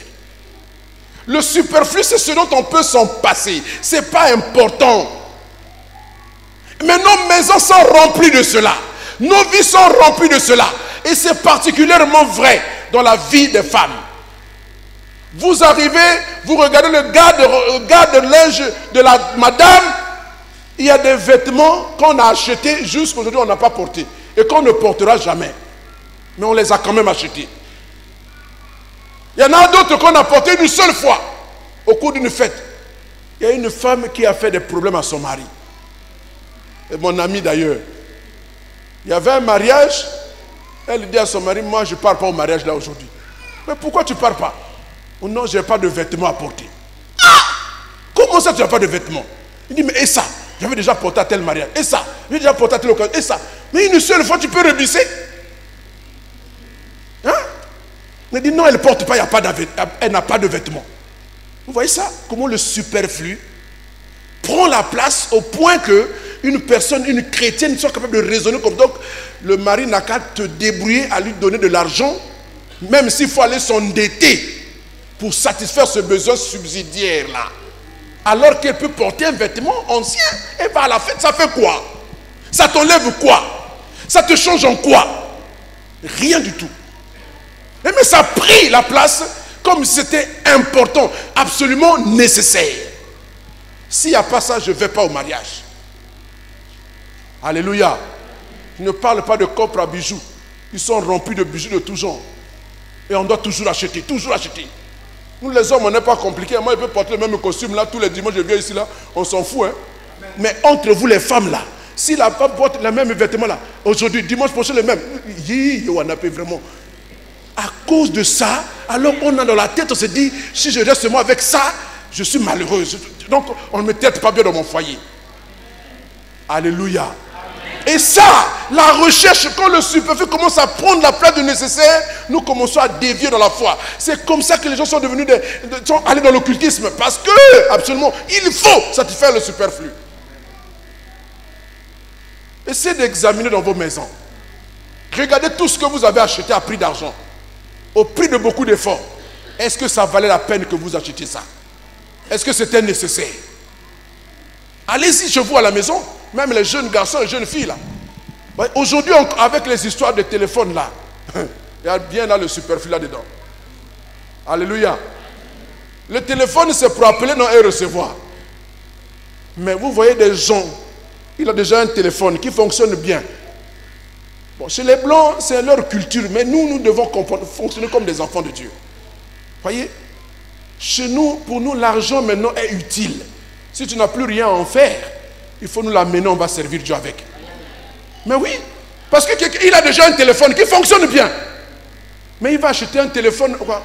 Le superflu, c'est ce dont on peut s'en passer. Ce n'est pas important. Mais nos maisons sont remplies de cela. Nos vies sont remplies de cela. Et c'est particulièrement vrai dans la vie des femmes. Vous arrivez, vous regardez le garde de linge de la madame, il y a des vêtements qu'on a achetés jusqu'aujourd'hui on n'a pas porté. Et qu'on ne portera jamais. Mais on les a quand même achetés. Il y en a d'autres qu'on a portés une seule fois au cours d'une fête. Il y a une femme qui a fait des problèmes à son mari. Et mon ami d'ailleurs. Il y avait un mariage. Elle dit à son mari, moi je ne pars pas au mariage là aujourd'hui. Mais pourquoi tu ne pars pas? Oh non, je n'ai pas de vêtements à porter. Ah! Comment ça tu n'as pas de vêtements? Il dit, mais et ça? J'avais déjà porté à tel mariage. Et ça? J'ai déjà porté à telle occasion. Et ça? Mais une seule fois tu peux rebusser. Hein? Il dit, non, elle ne porte pas, elle n'a pas de vêtements. Vous voyez ça? Comment le superflu prend la place au point que une personne, une chrétienne, soit capable de raisonner comme donc le mari n'a qu'à te débrouiller à lui donner de l'argent, même s'il faut aller s'endetter pour satisfaire ce besoin subsidiaire là. Alors qu'elle peut porter un vêtement ancien et va à la fête, ça fait quoi? Ça t'enlève quoi? Ça te change en quoi? Rien du tout. Mais ça a pris la place comme si c'était important, absolument nécessaire. S'il n'y a pas ça, je ne vais pas au mariage. Alléluia. Je ne parle pas de coffres à bijoux. Ils sont remplis de bijoux de tout genre. Et on doit toujours acheter, toujours acheter. Nous les hommes, on n'est pas compliqués. Moi, je peux porter le même costume là, tous les dimanches, je viens ici là, on s'en fout. Hein? Mais entre vous les femmes là, si la femme porte les mêmes vêtements là, aujourd'hui, dimanche prochain, les mêmes, on a pas vraiment. À cause de ça, alors on a dans la tête, on se dit, si je reste moi avec ça, je suis malheureuse. Donc, on ne me traite pas bien dans mon foyer. Alléluia. Et ça, la recherche, quand le superflu commence à prendre la place du nécessaire, nous commençons à dévier dans la foi. C'est comme ça que les gens sont devenus sont allés dans l'occultisme. Parce que, absolument, il faut satisfaire le superflu. Essayez d'examiner dans vos maisons. Regardez tout ce que vous avez acheté à prix d'argent. Au prix de beaucoup d'efforts. Est-ce que ça valait la peine que vous achetiez ça? Est-ce que c'était nécessaire? Allez-y chez vous à la maison. Même les jeunes garçons et jeunes filles là. Aujourd'hui, avec les histoires de téléphone là, il y a bien là le superflu là-dedans. Alléluia. Le téléphone, c'est pour appeler non et recevoir. Mais vous voyez des gens, il a déjà un téléphone qui fonctionne bien. Bon, chez les Blancs, c'est leur culture, mais nous devons fonctionner comme des enfants de Dieu. Voyez? Chez nous, pour nous, l'argent maintenant est utile. Si tu n'as plus rien à en faire, il faut nous l'amener, on va servir Dieu avec. Mais oui, parce qu'il a déjà un téléphone qui fonctionne bien. Mais il va acheter un téléphone, quoi,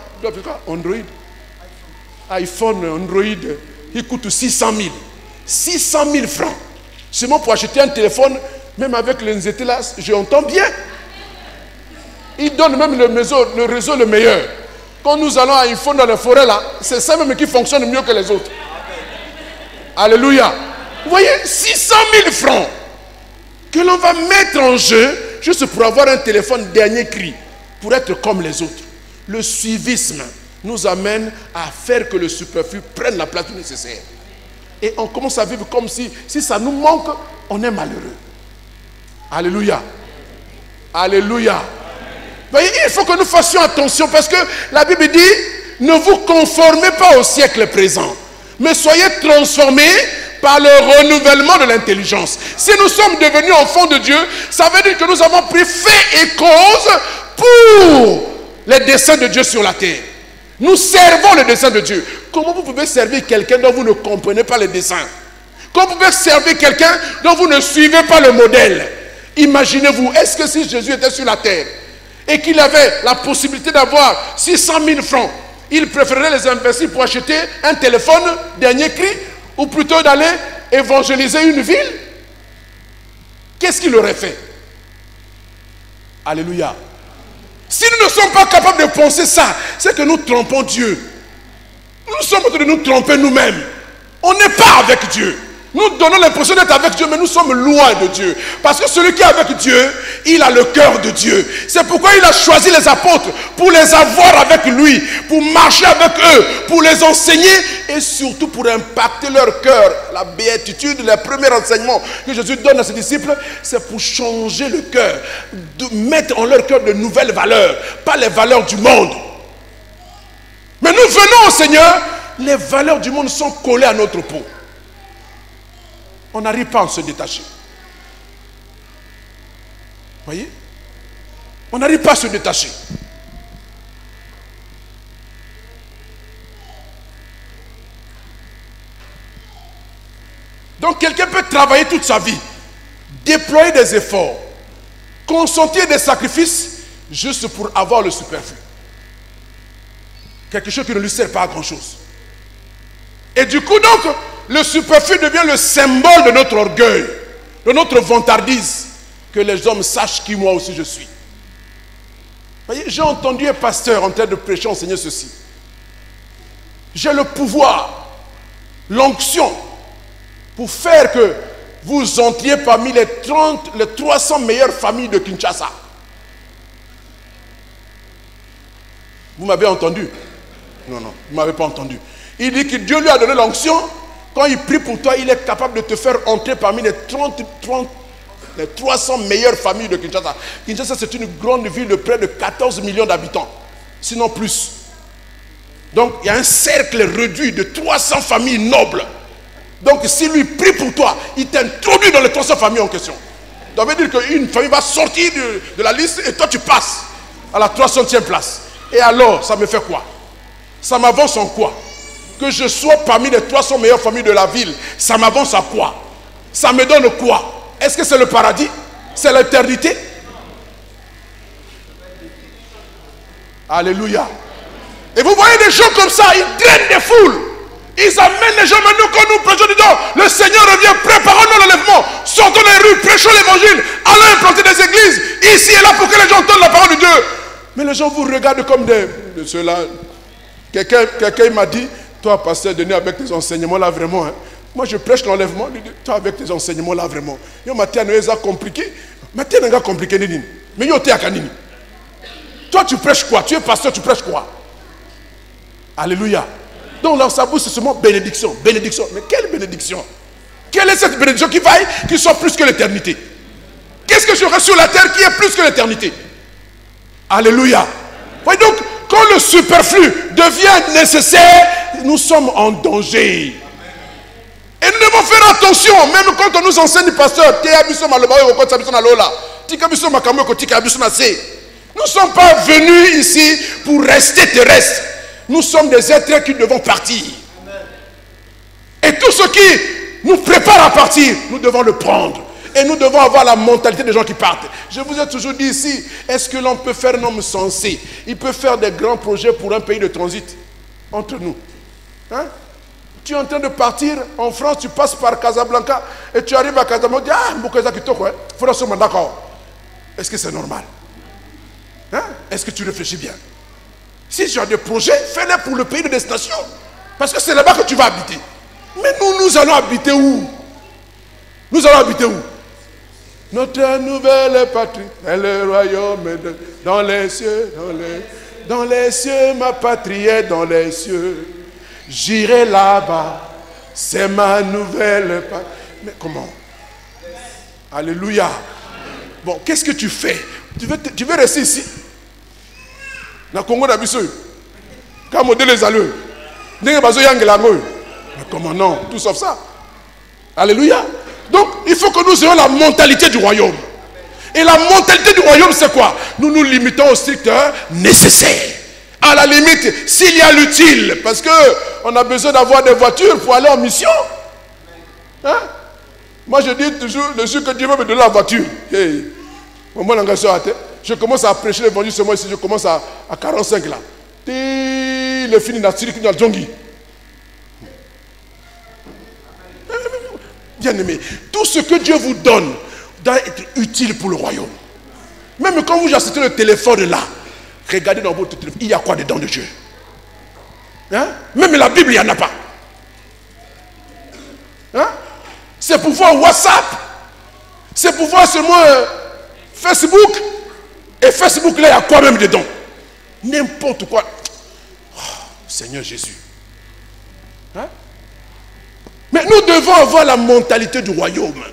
Android. iPhone, Android, il coûte 600 000. 600 000 francs. Seulement pour acheter un téléphone, même avec les NZT là, j'entends bien. Il donne même le réseau le meilleur. Quand nous allons à iPhone dans la forêt là, c'est ça même qui fonctionne mieux que les autres. Alléluia. Vous voyez, 600 000 francs que l'on va mettre en jeu juste pour avoir un téléphone dernier cri, pour être comme les autres. Le suivisme nous amène à faire que le superflu prenne la place nécessaire. Et on commence à vivre comme si ça nous manque, on est malheureux. Alléluia. Alléluia. Voyez, il faut que nous fassions attention parce que la Bible dit, ne vous conformez pas au siècle présent, mais soyez transformés par le renouvellement de l'intelligence. Si nous sommes devenus enfants de Dieu, ça veut dire que nous avons pris fait et cause pour les desseins de Dieu sur la terre. Nous servons le dessein de Dieu. Comment vous pouvez servir quelqu'un dont vous ne comprenez pas les desseins? Comment vous pouvez servir quelqu'un dont vous ne suivez pas le modèle? Imaginez-vous, est-ce que si Jésus était sur la terre et qu'il avait la possibilité d'avoir 600 000 francs, il préférerait les investir pour acheter un téléphone dernier cri ou plutôt d'aller évangéliser une ville? Qu'est-ce qu'il aurait fait? Alléluia. Si nous ne sommes pas capables de penser ça, c'est que nous trompons Dieu. Nous sommes en train de nous tromper nous-mêmes. On n'est pas avec Dieu. Nous donnons l'impression d'être avec Dieu, mais nous sommes loin de Dieu. Parce que celui qui est avec Dieu, il a le cœur de Dieu. C'est pourquoi il a choisi les apôtres, pour les avoir avec lui, pour marcher avec eux, pour les enseigner et surtout pour impacter leur cœur. La béatitude, le premier enseignement que Jésus donne à ses disciples, c'est pour changer le cœur, de mettre en leur cœur de nouvelles valeurs, pas les valeurs du monde. Mais nous venons au Seigneur, les valeurs du monde sont collées à notre peau. On n'arrive pas à se détacher. Voyez? On n'arrive pas à se détacher. Donc quelqu'un peut travailler toute sa vie, déployer des efforts, consentir des sacrifices juste pour avoir le superflu. Quelque chose qui ne lui sert pas à grand chose. Et du coup donc, le superflu devient le symbole de notre orgueil, de notre vantardise, que les hommes sachent qui moi aussi je suis. Voyez, j'ai entendu un pasteur en train de prêcher, enseigner ceci. J'ai le pouvoir, l'onction, pour faire que vous entriez parmi les 300 meilleures familles de Kinshasa. Vous m'avez entendu? Non, non, vous ne m'avez pas entendu. Il dit que Dieu lui a donné l'onction. Quand il prie pour toi, il est capable de te faire entrer parmi les 300 meilleures familles de Kinshasa. Kinshasa, c'est une grande ville de près de 14 millions d'habitants, sinon plus. Donc, il y a un cercle réduit de 300 familles nobles. Donc, si lui prie pour toi, il t'introduit dans les 300 familles en question. Ça veut dire qu'une famille va sortir de la liste et toi, tu passes à la 300e place. Et alors, ça me fait quoi? Ça m'avance en quoi? Que je sois parmi les 300 meilleures familles de la ville, ça m'avance à quoi? Ça me donne quoi? Est-ce que c'est le paradis? C'est l'éternité? Alléluia. Et vous voyez des gens comme ça, ils drainent des foules. Ils amènent les gens. Maintenant quand nous prêchons, disons, le Seigneur revient, préparons-nous l'enlèvement, sortons les rues, prêchons l'évangile, allons implanter des églises, ici et là, pour que les gens entendent la parole de Dieu. Mais les gens vous regardent comme de ceux-là. Quelqu'un m'a dit, toi, pasteur Denis, avec tes enseignements là, vraiment, hein, moi je prêche l'enlèvement, toi avec tes enseignements là, vraiment. Yo, Mathia, nous compliqué. Mathia, n'est pas compliqué, Nini. Mais yo, t'es à Kanini. Toi, tu prêches quoi? Tu es pasteur, tu prêches quoi? Alléluia. Donc, là, sa bouche, c'est seulement bénédiction, bénédiction. Mais quelle bénédiction? Quelle est cette bénédiction qui soit plus que l'éternité? Qu'est-ce que j'aurai sur la terre qui est plus que l'éternité? Alléluia. Voyez donc, quand le superflu devient nécessaire, nous sommes en danger. Et nous devons faire attention, même quand on nous enseigne, pasteur, nous ne sommes pas venus ici pour rester terrestres. Nous sommes des êtres qui devons partir. Et tout ce qui nous prépare à partir, nous devons le prendre. Et nous devons avoir la mentalité des gens qui partent. Je vous ai toujours dit ici, est-ce que l'on peut faire un homme sensé? Il peut faire des grands projets pour un pays de transit entre nous. Hein? Tu es en train de partir en France, tu passes par Casablanca et tu arrives à Casablanca, tu dis, ah, Mboukaza Kitoko, il faudra se mettre d'accord. Est-ce que c'est normal? Hein? Est-ce que tu réfléchis bien? Si tu as des projets, fais-les pour le pays de destination. Parce que c'est là-bas que tu vas habiter. Mais nous allons habiter où? Nous allons habiter où? Notre nouvelle patrie est le royaume dans les cieux, dans les cieux, ma patrie est dans les cieux. J'irai là-bas, c'est ma nouvelle patrie. Mais comment? Alléluia. Bon, qu'est-ce que tu fais? Tu veux rester ici? Dans le Congo d'Abisso. Quand on les alleux. Mais comment non? Tout sauf ça. Alléluia. Donc, il faut que nous ayons la mentalité du royaume. Et la mentalité du royaume, c'est quoi? Nous nous limitons au strict nécessaire. À la limite, s'il y a l'utile, parce qu'on a besoin d'avoir des voitures pour aller en mission. Hein? Moi, je dis toujours, le jour que Dieu va me donner la voiture, hey, je commence à prêcher l'évangile seulement ici, je commence à 45 là. Il est fini dans le Djongi. Bien aimé, tout ce que Dieu vous donne doit être utile pour le royaume. Même quand vous achetez le téléphone là, regardez dans votre téléphone, il y a quoi dedans de Dieu? Hein? Même la Bible, il n'y en a pas. Hein? C'est pour voir WhatsApp. C'est pour voir seulement Facebook. Et Facebook, là, il y a quoi même dedans? N'importe quoi. Oh, Seigneur Jésus. Hein? Mais nous devons avoir la mentalité du royaume.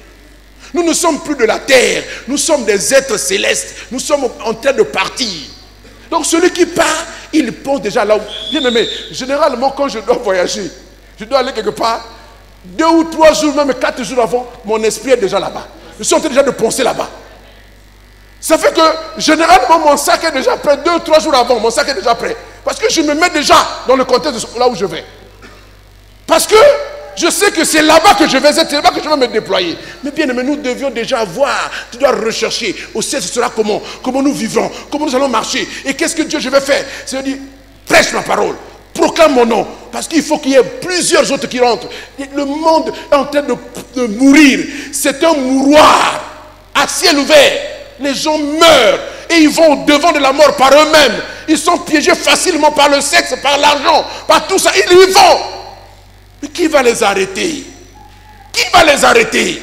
Nous ne sommes plus de la terre. Nous sommes des êtres célestes. Nous sommes en train de partir. Donc celui qui part, il pense déjà là où... Bien aimé, généralement quand je dois voyager, je dois aller quelque part, 2 ou 3 jours, même 4 jours avant, mon esprit est déjà là-bas. Je suis en train déjà de penser là-bas. Ça fait que généralement mon sac est déjà prêt 2 ou 3 jours avant, mon sac est déjà prêt. Parce que je me mets déjà dans le contexte de là où je vais. Parce que je sais que c'est là-bas que je vais être, c'est là-bas que je vais me déployer. Mais bien aimé, nous devions déjà voir, tu dois rechercher, au ciel ce sera comment nous vivrons, comment nous allons marcher, et qu'est-ce que Dieu je vais faire. C'est-à-dire, prêche ma parole, proclame mon nom, parce qu'il faut qu'il y ait plusieurs autres qui rentrent. Le monde est en train de mourir, c'est un mouroir à ciel ouvert. Les gens meurent et ils vont au-devant de la mort par eux-mêmes. Ils sont piégés facilement par le sexe, par l'argent, par tout ça, ils y vont. Mais qui va les arrêter? Qui va les arrêter?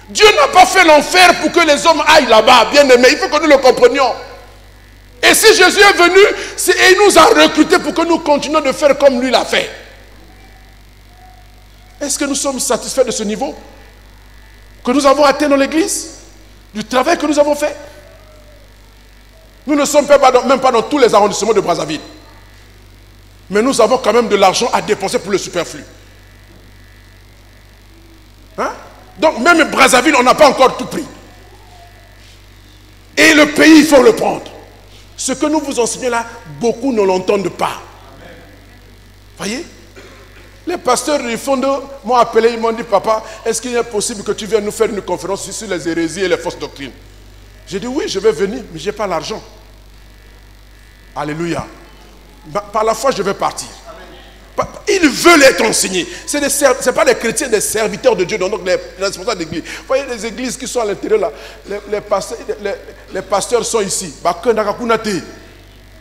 Dieu n'a pas fait l'enfer pour que les hommes aillent là-bas, bien aimés. Il faut que nous le comprenions. Et si Jésus est venu, et il nous a recrutés pour que nous continuions de faire comme lui l'a fait. Est-ce que nous sommes satisfaits de ce niveau que nous avons atteint dans l'église? Du travail que nous avons fait? Nous ne sommes même pas dans tous les arrondissements de Brazzaville. Mais nous avons quand même de l'argent à dépenser pour le superflu. Hein? Donc même Brazzaville, on n'a pas encore tout pris. Et le pays, il faut le prendre. Ce que nous vous enseignons là, beaucoup ne l'entendent pas. Voyez? Les pasteurs du fond m'ont appelé, ils m'ont dit, papa, est-ce qu'il est possible que tu viennes nous faire une conférence sur les hérésies et les fausses doctrines? J'ai dit, oui, je vais venir, mais je n'ai pas l'argent. Alléluia. Par la foi, je vais partir. Ils veulent être enseignés. Ce n'est pas des chrétiens, des serviteurs de Dieu, donc les responsables d'église. Vous voyez les églises qui sont à l'intérieur là, les pasteurs sont ici.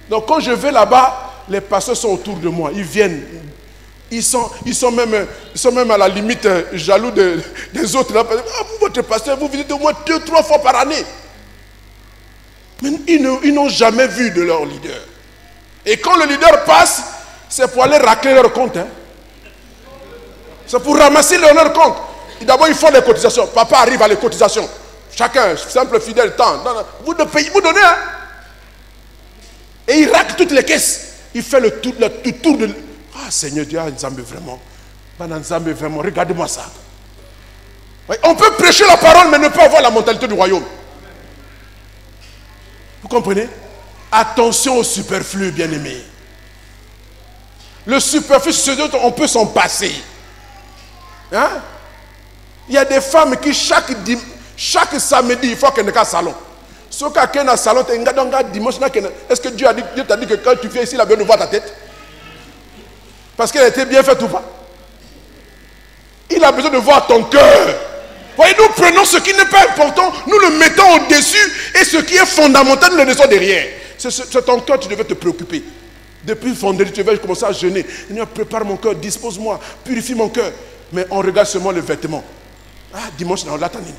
Donc quand je vais là-bas, les pasteurs sont autour de moi. Ils viennent. Ils sont même à la limite jaloux des autres. Là. Ah, vous, votre pasteur, vous visitez au moins 2-3 fois par année. Mais ils n'ont jamais vu de leur leader. Et quand le leader passe, c'est pour aller racler leur compte. Hein. C'est pour ramasser leur compte. D'abord, ils font les cotisations. Papa arrive à les cotisations. Chacun, simple fidèle, temps. Vous donnez. Hein. Et il racle toutes les caisses. Il fait le tour de... Ah, Seigneur Dieu, Nzambe vraiment. Nzambe vraiment, regardez-moi ça. On peut prêcher la parole, mais ne pas avoir la mentalité du royaume. Vous comprenez? Attention au superflu, bien-aimé. Le superflu, c'est ce dont on peut s'en passer. Hein? Il y a des femmes qui, chaque samedi, il faut qu'elles aient un salon. Si quelqu'un a un salon, est-ce que Dieu t'a dit que quand tu viens ici, il a bien de voir ta tête? Parce qu'elle était bien faite ou pas? Il a besoin de voir ton cœur. Voyez, nous prenons ce qui n'est pas important, nous le mettons au-dessus, et ce qui est fondamental, nous le laissons derrière. C'est ton cœur, tu devais te préoccuper. Depuis vendredi, tu devais commencer à jeûner. Seigneur, prépare mon cœur, dispose-moi, purifie mon cœur. Mais on regarde seulement le vêtement. Ah, dimanche, on l'a tanné.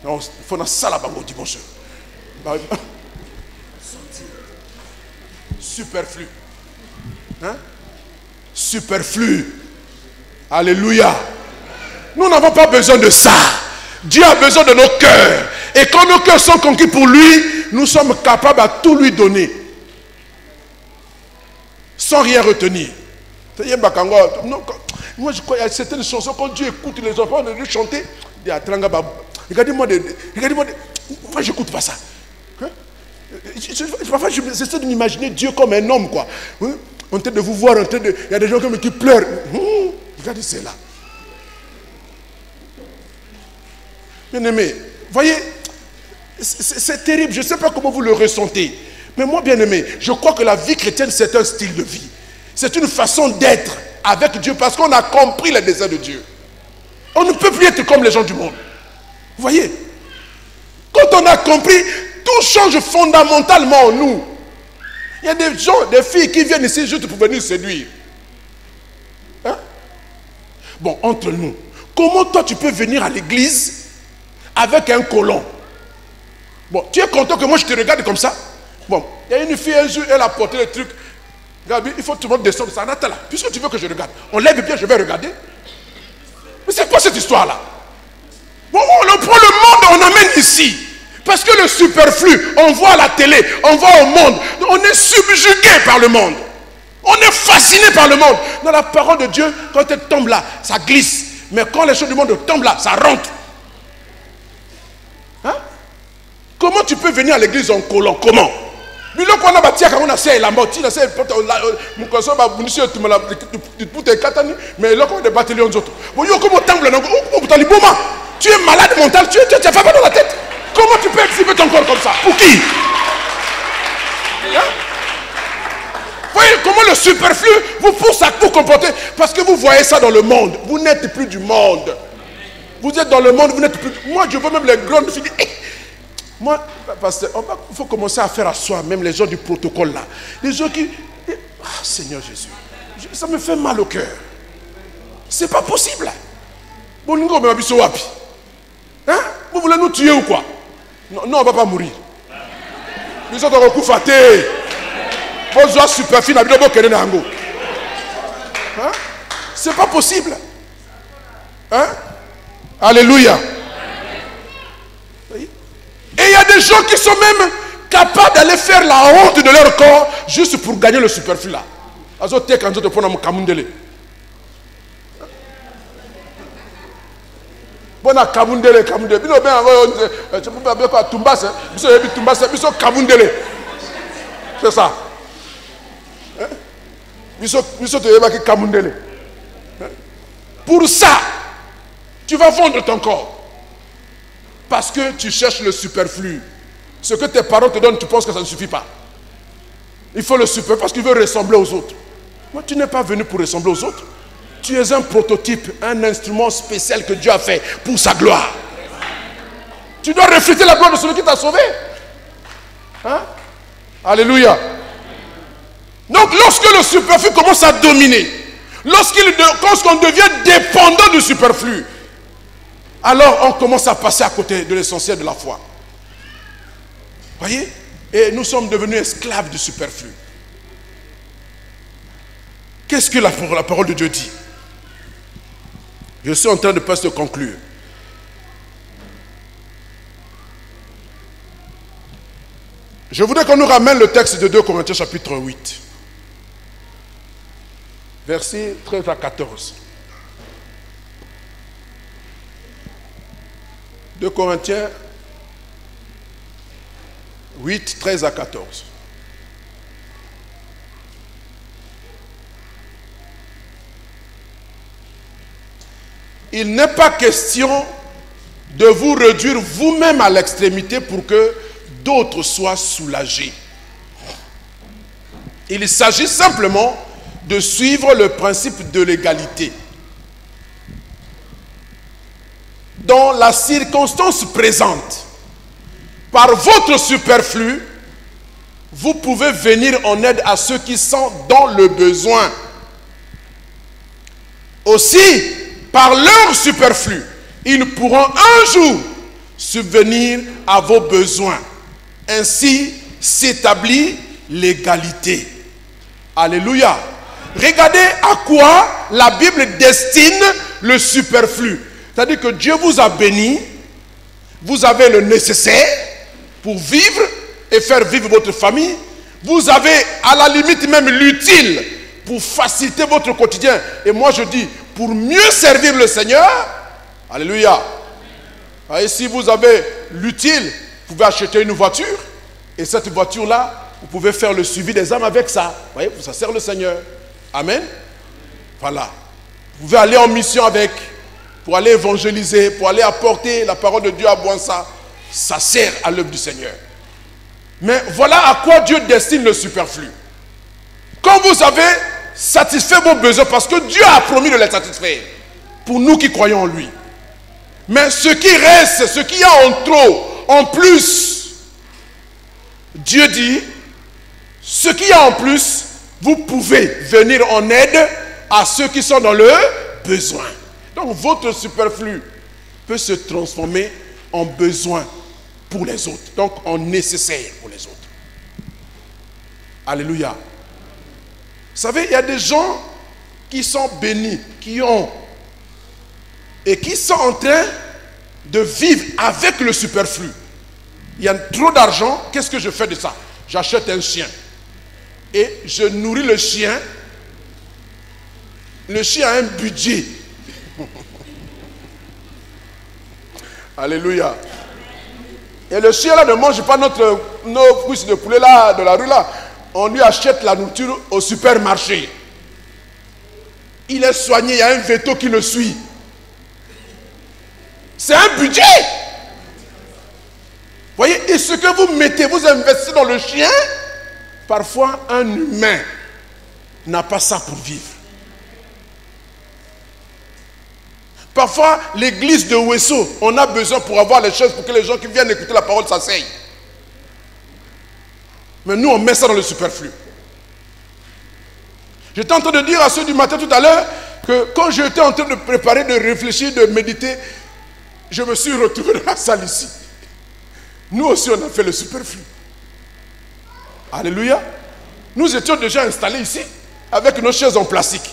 Il faut ça là-bas, dimanche. Superflu. Hein? Superflu. Alléluia. Nous n'avons pas besoin de ça. Dieu a besoin de nos cœurs. Et quand nos cœurs sont conquis pour lui, nous sommes capables à tout lui donner. Sans rien retenir. Non, moi je crois qu'il y a certaines chansons, quand Dieu écoute les enfants de lui chanter, il dit regardez-moi, moi j'écoute pas ça. Hein? Parfois j'essaie de m'imaginer Dieu comme un homme, quoi. Hein? En train de vous voir, il y a des gens qui pleurent. Regardez, c'est là. Bien-aimé, voyez, c'est terrible, je ne sais pas comment vous le ressentez. Mais moi, bien-aimé, je crois que la vie chrétienne, c'est un style de vie. C'est une façon d'être avec Dieu parce qu'on a compris les desseins de Dieu. On ne peut plus être comme les gens du monde. Vous voyez? Quand on a compris, tout change fondamentalement en nous. Il y a des gens, des filles qui viennent ici juste pour venir séduire. Hein? Bon, entre nous, comment toi tu peux venir à l'église avec un colon? Bon, tu es content que moi je te regarde comme ça? Bon, il y a une fille un jour, elle a porté le truc. Gabi, il faut que tout le monde descende. Ça là. Puisque tu veux que je regarde, on lève bien, je vais regarder. Mais c'est quoi cette histoire-là? Bon, on prend le monde, on amène ici. Parce que le superflu, on voit à la télé, on voit au monde. On est subjugué par le monde. On est fasciné par le monde. Dans la parole de Dieu, quand elle tombe là, ça glisse. Mais quand les choses du monde tombent là, ça rentre. Hein? Comment tu peux venir à l'église en collant? Comment? Mais là, quand on a bâti, on a fait la mort, on a fait mais là, on a battu les autres. Tu es malade mental, tu n'as pas mal dans la tête. Comment tu peux exhiber ton corps comme ça? Pour qui? Hein? Voyez comment le superflu vous pousse à vous comporter. Parce que vous voyez ça dans le monde. Vous n'êtes plus du monde. Vous êtes dans le monde, vous n'êtes plus. Moi, je vois même les grandes filles. Moi, parce qu'il faut commencer à faire à soi, même les gens du protocole là. Les gens qui. Ah, Seigneur Jésus, ça me fait mal au cœur. C'est pas possible. Hein? Vous voulez nous tuer ou quoi? Non, on ne va pas mourir. Nous sommes en coup faté. Bonjour, super fine. C'est pas possible. Hein? Alléluia. Et il y a des gens qui sont même capables d'aller faire la honte de leur corps juste pour gagner le superflu là. Bon, Kamundele. C'est ça. Pour ça, tu vas vendre ton corps. Parce que tu cherches le superflu. Ce que tes parents te donnent, tu penses que ça ne suffit pas. Il faut le superflu parce qu'il veut ressembler aux autres. Moi, tu n'es pas venu pour ressembler aux autres. Tu es un prototype, un instrument spécial que Dieu a fait pour sa gloire. Tu dois refléter la gloire de celui qui t'a sauvé. Hein? Alléluia. Donc, lorsque le superflu commence à dominer, lorsqu'on devient dépendant du superflu, alors on commence à passer à côté de l'essentiel de la foi. Voyez? Et nous sommes devenus esclaves du superflu. Qu'est-ce que la parole de Dieu dit? Je suis en train de presque conclure. Je voudrais qu'on nous ramène le texte de 2 Corinthiens chapitre 8. Versets 13 à 14. 2 Corinthiens 8, 13 à 14. Il n'est pas question de vous réduire vous-même à l'extrémité pour que d'autres soient soulagés. Il s'agit simplement de suivre le principe de l'égalité. dans la circonstance présente, par votre superflu, vous pouvez venir en aide à ceux qui sont dans le besoin. Aussi, par leur superflu, ils pourront un jour subvenir à vos besoins. Ainsi s'établit l'égalité. Alléluia. Regardez à quoi la Bible destine le superflu. C'est-à-dire que Dieu vous a béni, vous avez le nécessaire pour vivre et faire vivre votre famille. Vous avez à la limite même l'utile pour faciliter votre quotidien. Et moi je dis, pour mieux servir le Seigneur, alléluia. Et si vous avez l'utile, vous pouvez acheter une voiture. Et cette voiture-là, vous pouvez faire le suivi des âmes avec ça. Vous voyez, ça sert le Seigneur. Amen. Voilà. Vous pouvez aller en mission avec, pour aller évangéliser, pour aller apporter la parole de Dieu à Bouansa. Ça sert à l'œuvre du Seigneur. Mais voilà à quoi Dieu destine le superflu. Quand vous avez satisfait vos besoins, parce que Dieu a promis de les satisfaire, pour nous qui croyons en lui. Mais ce qui reste, ce qu'il y a en trop, en plus, Dieu dit, ce qu'il y a en plus, vous pouvez venir en aide à ceux qui sont dans le besoin. Donc votre superflu peut se transformer en besoin pour les autres. Donc en nécessaire pour les autres. Alléluia. Vous savez, il y a des gens qui sont bénis, qui ont et qui sont en train de vivre avec le superflu. Il y a trop d'argent, qu'est-ce que je fais de ça? J'achète un chien et je nourris le chien. Le chien a un budget. Alléluia. Et le chien là ne mange pas nos cuisses de poulet là, de la rue là. On lui achète la nourriture au supermarché. Il est soigné, il y a un veto qui le suit. C'est un budget. Voyez, et ce que vous mettez, vous investissez dans le chien, parfois un humain n'a pas ça pour vivre. Parfois, l'église de Ouesso, on a besoin pour avoir les choses, pour que les gens qui viennent écouter la parole s'asseyent. Mais nous, on met ça dans le superflu. J'étais en train de dire à ceux du matin tout à l'heure que quand j'étais en train de préparer, de réfléchir, de méditer, je me suis retrouvé dans la salle ici. Nous aussi, on a fait le superflu. Alléluia. Nous étions déjà installés ici, avec nos chaises en plastique.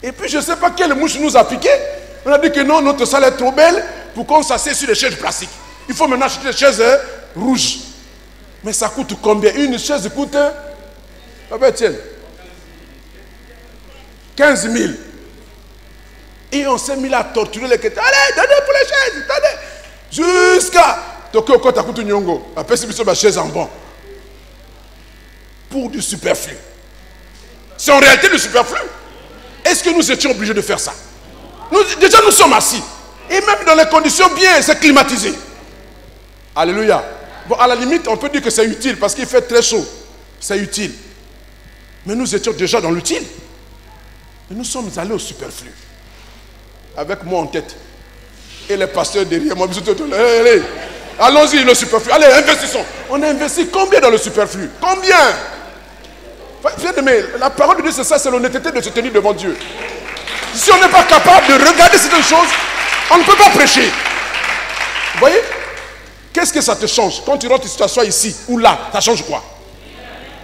Et puis, je ne sais pas quelle mouche nous a piqué. On a dit que non, notre salle est trop belle pour qu'on s'assied sur des chaises plastiques. Il faut maintenant acheter des chaises rouges. Mais ça coûte combien? Une chaise coûte, tiens, 15 000. Et on s'est mis là à torturer les chrétiens. Allez, donnez pour les chaises, donnez. Jusqu'à Tokyo Kota Kutu Nyongo. Après, c'est ma chaise en bon. Pour du superflu. C'est en réalité du superflu. Est-ce que nous étions obligés de faire ça? Déjà, nous sommes assis. Et même dans les conditions bien, c'est climatisé. Alléluia. Bon, à la limite, on peut dire que c'est utile parce qu'il fait très chaud. C'est utile. Mais nous étions déjà dans l'utile. Et nous sommes allés au superflu. Avec moi en tête. Et les pasteurs derrière moi. Allez, allons-y, le superflu. Allez, investissons. On a investi combien dans le superflu? Combien? Mais la parole de Dieu, c'est ça, c'est l'honnêteté de se tenir devant Dieu. Si on n'est pas capable de regarder certaines choses, on ne peut pas prêcher. Vous voyez? Qu'est-ce que ça te change? Quand tu rentres, tu t'assois ici ou là, ça change quoi?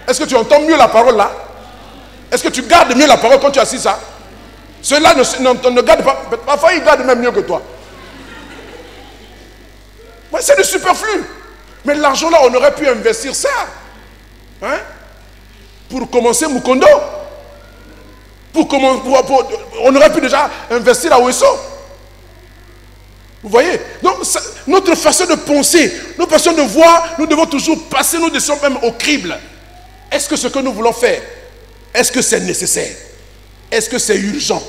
Est-ce que tu entends mieux la parole là? Est-ce que tu gardes mieux la parole quand tu es assis ça? Ceux-là ne gardent pas. Parfois, ils gardent même mieux que toi. Ouais, c'est du superflu. Mais l'argent là, on aurait pu investir ça. Hein? Pour commencer Mukondo. On aurait pu déjà investir à Ouesso. Vous voyez? Donc, notre façon de penser, notre façon de voir, nous devons toujours passer, nous descends même au crible. Est-ce que ce que nous voulons faire, est-ce que c'est nécessaire? Est-ce que c'est urgent?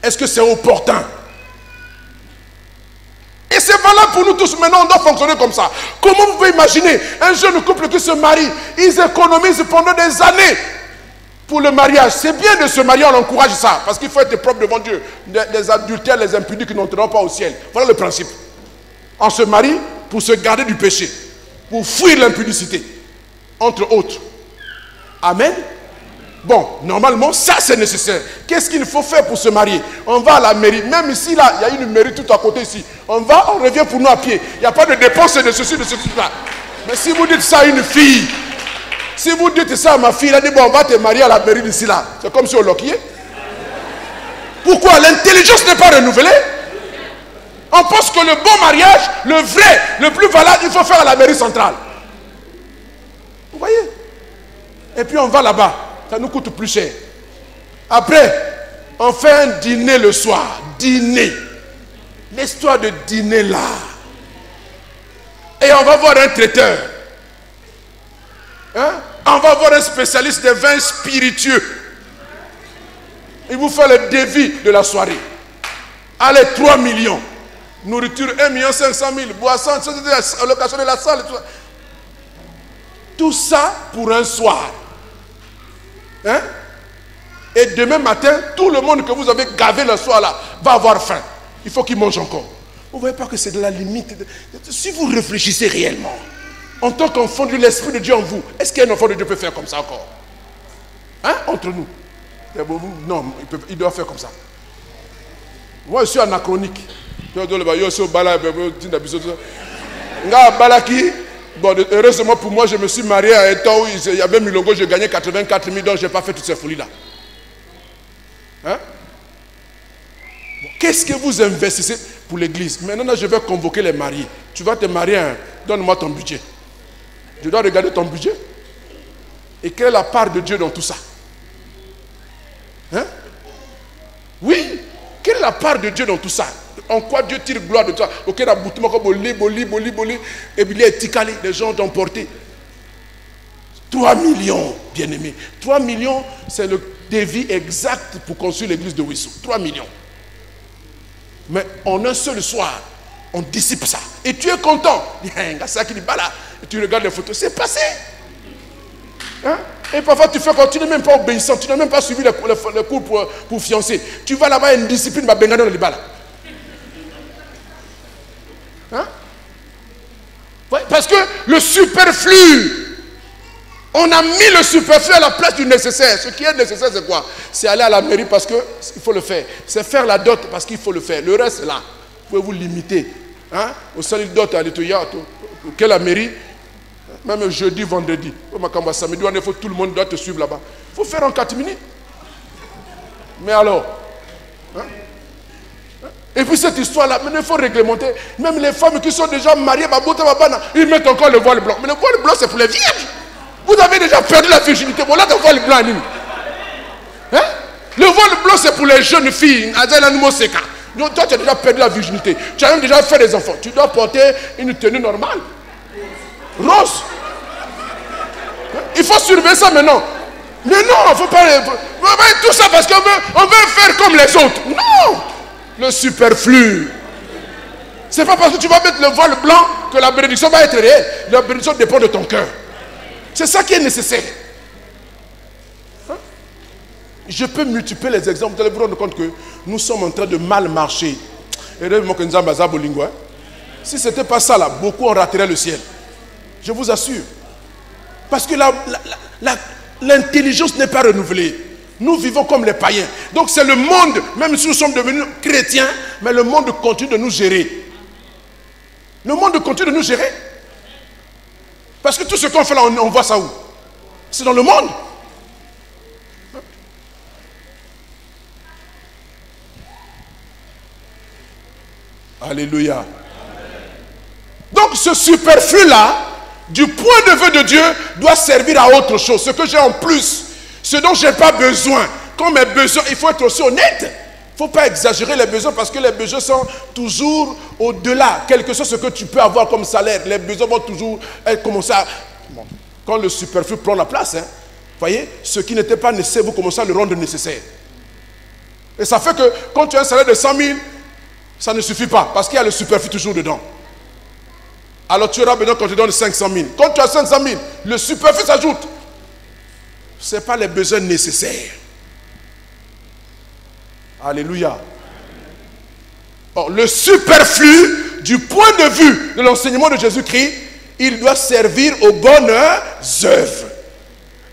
Est-ce que c'est opportun? Et c'est valable pour nous tous. Maintenant, on doit fonctionner comme ça. Comment vous pouvez imaginer un jeune couple qui se marie, ils économisent pendant des années pour le mariage. C'est bien de se marier, on encourage ça. Parce qu'il faut être propre devant Dieu. Les adultères, les impudiques qui n'entreront pas au ciel. Voilà le principe. On se marie pour se garder du péché, pour fuir l'impudicité, entre autres. Amen. Bon, normalement, ça c'est nécessaire. Qu'est-ce qu'il faut faire pour se marier? On va à la mairie. Même ici, là, il y a une mairie tout à côté ici. On va, on revient pour nous à pied. Il n'y a pas de dépense de ceci, de ceci, là. Mais si vous dites ça à une fille, si vous dites ça à ma fille, elle a dit, bon, on va te marier à la mairie d'ici là. C'est comme si on loquier. Pourquoi? L'intelligence n'est pas renouvelée. On pense que le bon mariage, le vrai, le plus valable, il faut faire à la mairie centrale. Vous voyez? Et puis on va là-bas. Ça nous coûte plus cher. Après, on fait un dîner le soir. Dîner. L'histoire de dîner là. Et on va voir un traiteur. Hein? On va voir un spécialiste des vins spiritueux. Il vous fait le devis de la soirée. Allez, 3 millions. Nourriture, 1 500 000. Boisson, location de la salle. Tout ça pour un soir. Hein? Et demain matin, tout le monde que vous avez gavé le soir là va avoir faim. Il faut qu'il mange encore. Vous ne voyez pas que c'est de la limite. Si vous réfléchissez réellement, en tant qu'enfant de l'Esprit de Dieu en vous, est-ce qu'un enfant de Dieu peut faire comme ça encore? Hein? Entre nous. Non, il doit faire comme ça. Moi, je suis anachronique. Bon, heureusement pour moi, je me suis marié à un temps où il y avait Milongo, je gagnais 84 000, donc je n'ai pas fait toutes ces folies-là. Hein? Bon, qu'est-ce que vous investissez pour l'église? Maintenant, je vais convoquer les mariés. Tu vas te marier, hein? Donne-moi ton budget. Je dois regarder ton budget. Et quelle est la part de Dieu dans tout ça? Hein? Oui, quelle est la part de Dieu dans tout ça? En quoi Dieu tire gloire de toi? Ok, la boutique, et puis les gens ont emporté 3 millions, bien aimés. 3 millions, c'est le devis exact pour construire l'église de Wissou. 3 millions. Mais en un seul soir, on dissipe ça. Et tu es content. Et tu regardes les photos, c'est passé. Hein? Et parfois tu fais quand tu n'es même pas obéissant, tu n'as même pas suivi les cours pour fiancer. Tu vas là-bas, une discipline, dans les balles. Hein? Ouais, parce que le superflu, on a mis le superflu à la place du nécessaire. Ce qui est nécessaire, c'est quoi? C'est aller à la mairie parce qu'il faut le faire. C'est faire la dot parce qu'il faut le faire. Le reste, là, vous pouvez vous limiter. Hein? Au salut dot à l'Étoya, quelle la mairie? Même jeudi, vendredi. Samedi, tout le monde doit te suivre là-bas. Il faut faire en 4 minutes. Mais alors, hein? Et puis cette histoire-là, il faut réglementer. Même les femmes qui sont déjà mariées, ils mettent encore le voile blanc. Mais le voile blanc, c'est pour les vierges. Vous avez déjà perdu la virginité. Voilà le voile blanc. Hein? Le voile blanc, c'est pour les jeunes filles. Donc, toi, tu as déjà perdu la virginité. Tu as même déjà fait des enfants. Tu dois porter une tenue normale. Rose. Il faut surveiller ça maintenant. Mais non, il ne faut pas... Tout ça parce qu'on veut faire comme les autres. Non. Le superflu. C'est pas parce que tu vas mettre le voile blanc que la bénédiction va être réelle. La bénédiction dépend de ton cœur. C'est ça qui est nécessaire. Hein? Je peux multiplier les exemples. Vous allez vous rendre compte que nous sommes en train de mal marcher. Si ce n'était pas ça là, beaucoup en rateraient le ciel. Je vous assure. Parce que l'intelligence n'est pas renouvelée. Nous vivons comme les païens. Donc c'est le monde, même si nous sommes devenus chrétiens, mais le monde continue de nous gérer. Le monde continue de nous gérer. Parce que tout ce qu'on fait là, on voit ça où? C'est dans le monde. Alléluia. Donc ce superflu là, du point de vue de Dieu, doit servir à autre chose. Ce que j'ai en plus, ce dont je n'ai pas besoin. Quand mes besoins, il faut être aussi honnête. Il ne faut pas exagérer les besoins parce que les besoins sont toujours au-delà. Quel que soit ce que tu peux avoir comme salaire, les besoins vont toujours commencer à... Bon, quand le superflu prend la place, hein, voyez, ce qui n'était pas nécessaire, vous commencez à le rendre nécessaire. Et ça fait que quand tu as un salaire de 100 000, ça ne suffit pas parce qu'il y a le superflu toujours dedans. Alors tu auras besoin qu'on te donne 500 000. Quand tu as 500 000, le superflu s'ajoute. Ce n'est pas les besoins nécessaires. Alléluia. Or, le superflu du point de vue de l'enseignement de Jésus-Christ, il doit servir aux bonnes œuvres.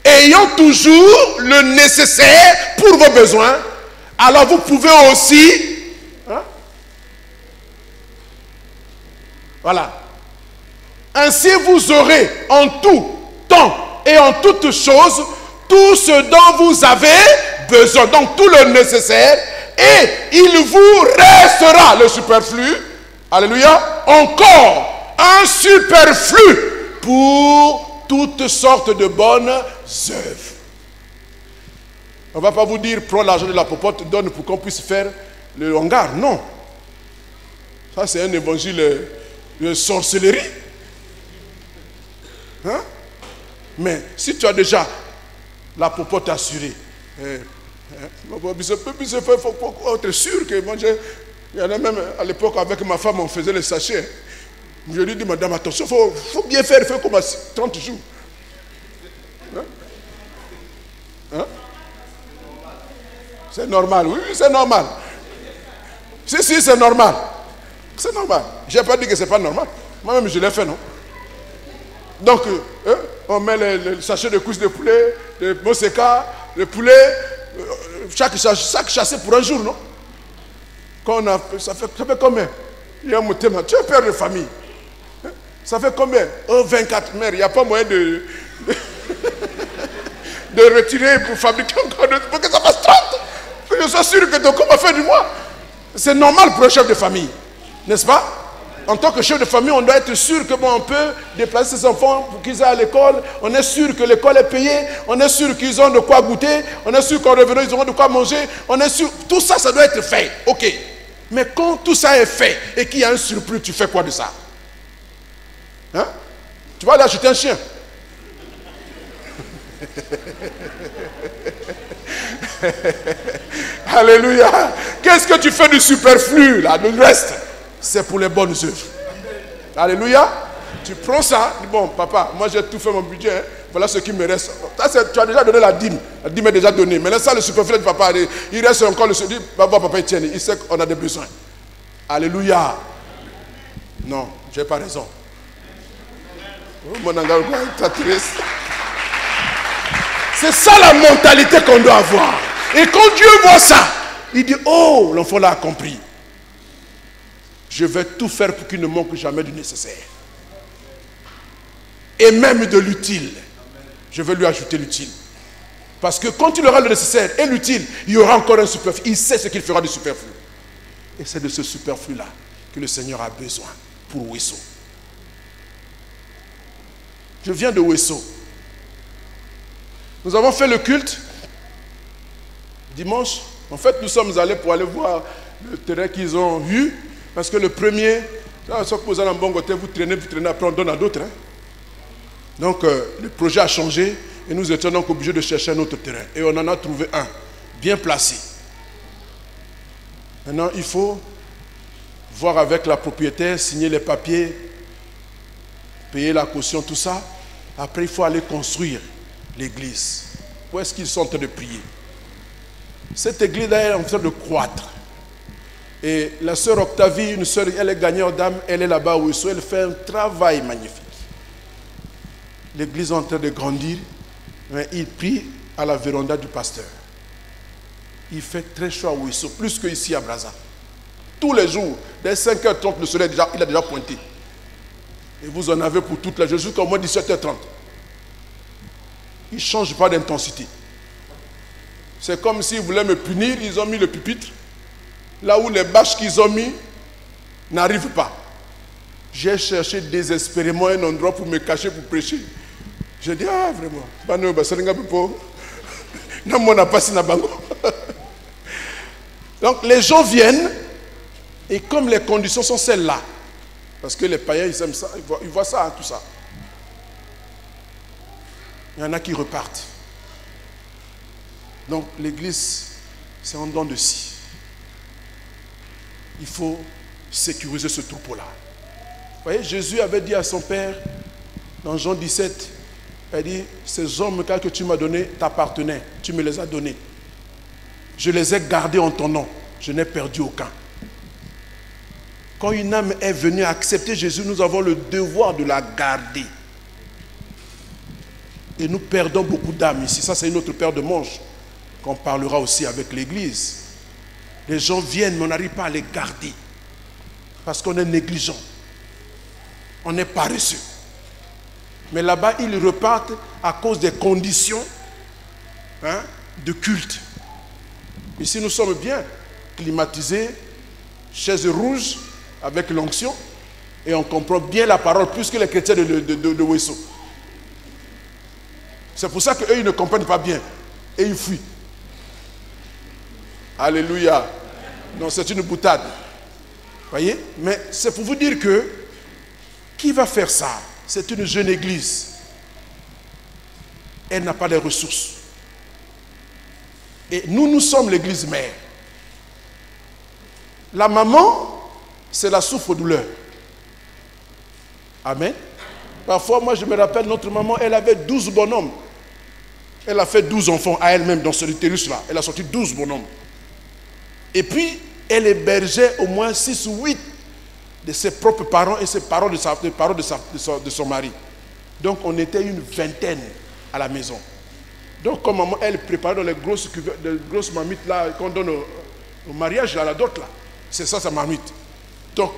Ayant toujours le nécessaire pour vos besoins, alors vous pouvez aussi... Hein? Voilà. Ainsi vous aurez en tout temps et en toutes choses tout ce dont vous avez besoin. Donc tout le nécessaire. Et il vous restera le superflu. Alléluia. Encore un superflu pour toutes sortes de bonnes œuvres. On ne va pas vous dire prends l'argent de la popote, donne pour qu'on puisse faire le hangar. Non. Ça c'est un évangile de sorcellerie. Hein? Mais si tu as déjà la popote assurée, il faut être sûr que moi, il y en a même à l'époque avec ma femme, on faisait les sachets. Je lui dis, madame, attention, il faut bien faire, il faut comme 30 jours. Hein? Hein? C'est normal, oui, c'est normal. Si, c'est normal. C'est normal. Je n'ai pas dit que ce n'est pas normal. Moi-même, je l'ai fait, non? Donc, on met le sachet de couches de poulet, de mousseka, le poulet, chaque chassé pour un jour, non? Quand on a, ça fait combien? Il y a un thème, tu es père de famille. Ça fait combien? 24 mères. Il n'y a pas moyen de retirer pour fabriquer encore d'autres, pour que ça fasse 30. Que je sois sûr que ton corps a fait du mois. C'est normal pour un chef de famille, n'est-ce pas? En tant que chef de famille, on doit être sûr que on peut déplacer ses enfants pour qu'ils aillent à l'école. On est sûr que l'école est payée. On est sûr qu'ils ont de quoi goûter. On est sûr qu'en revenant, ils auront de quoi manger. On est sûr. Tout ça, ça doit être fait. Ok. Mais quand tout ça est fait et qu'il y a un surplus, tu fais quoi de ça? Hein? Tu vas aller acheter un chien. Alléluia. Qu'est-ce que tu fais du superflu là, le reste? C'est pour les bonnes œuvres. Alléluia. Tu prends ça, dis bon papa, moi j'ai tout fait mon budget, hein. Voilà ce qui me reste. Ça, tu as déjà donné la dîme est déjà donnée. Mais là ça le superflu de papa, il reste encore le superflu. Va voir papa Etienne, il sait qu'on a des besoins. Alléluia. Non, j'ai pas raison. Oh, mon engagement est triste. C'est ça la mentalité qu'on doit avoir. Et quand Dieu voit ça, il dit oh, l'enfant l'a compris. Je vais tout faire pour qu'il ne manque jamais du nécessaire. Et même de l'utile. Je vais lui ajouter l'utile. Parce que quand il aura le nécessaire et l'utile, il y aura encore un superflu. Il sait ce qu'il fera du superflu. Et c'est de ce superflu-là que le Seigneur a besoin pour Ouesso. Je viens de Ouesso. Nous avons fait le culte dimanche. En fait, nous sommes allés pour aller voir le terrain qu'ils ont eu. Parce que le premier, vous allez en bon côté, vous traînez, après on donne à d'autres. Hein. Donc le projet a changé et nous étions donc obligés de chercher un autre terrain. Et on en a trouvé un, bien placé. Maintenant, il faut voir avec la propriétaire, signer les papiers, payer la caution, tout ça. Après, il faut aller construire l'église. Où est-ce qu'ils sont en train de prier? Cette église-là est en train de croître. Et la sœur Octavie, une sœur, elle est gagnante d'âme, elle est là-bas où elle fait un travail magnifique. L'église est en train de grandir, mais il prie à la véranda du pasteur. Il fait très chaud à Ouesso, plus qu'ici à Brazza. Tous les jours, dès 5h30, le soleil il a déjà pointé. Et vous en avez pour toute la journée, jusqu'à au moins 17h30. Il ne change pas d'intensité. C'est comme s'ils voulaient me punir, ils ont mis le pupitre. Là où les bâches qu'ils ont mis n'arrivent pas. J'ai cherché désespérément un endroit pour me cacher, pour prêcher. J'ai dit, ah vraiment, donc les gens viennent, et comme les conditions sont celles-là, parce que les païens, ils aiment ça, ils voient ça, tout ça. Il y en a qui repartent. Donc l'église, c'est un don de scie. Il faut sécuriser ce troupeau-là. Vous voyez, Jésus avait dit à son Père, dans Jean 17, il dit, ces hommes que tu m'as donnés t'appartenaient, tu me les as donnés. Je les ai gardés en ton nom, je n'ai perdu aucun. Quand une âme est venue accepter Jésus, nous avons le devoir de la garder. Et nous perdons beaucoup d'âmes ici. Ça, c'est une autre paire de manches qu'on parlera aussi avec l'Église. Les gens viennent, mais on n'arrive pas à les garder. Parce qu'on est négligent. On est paresseux. Mais là-bas, ils repartent à cause des conditions de culte. Ici, nous sommes bien climatisés, chaises rouges, avec l'onction, et on comprend bien la parole plus que les chrétiens de Wesso. C'est pour ça qu'eux, ils ne comprennent pas bien. Et ils fuient. Alléluia. Donc c'est une boutade. Voyez? Mais c'est pour vous dire que qui va faire ça? C'est une jeune église. Elle n'a pas les ressources. Et nous sommes l'église mère. La maman, c'est la souffre-douleur. Amen. Parfois, moi je me rappelle, notre maman, elle avait 12 bonhommes. Elle a fait 12 enfants à elle-même dans ce utérus-là. Elle a sorti 12 bonhommes. Et puis, elle hébergeait au moins 6 ou 8 de ses propres parents et ses parents de son mari. Donc, on était une vingtaine à la maison. Donc, comme maman, elle préparait dans les grosses marmites là, qu'on donne au mariage, à la dot là. C'est ça, sa marmite. Donc,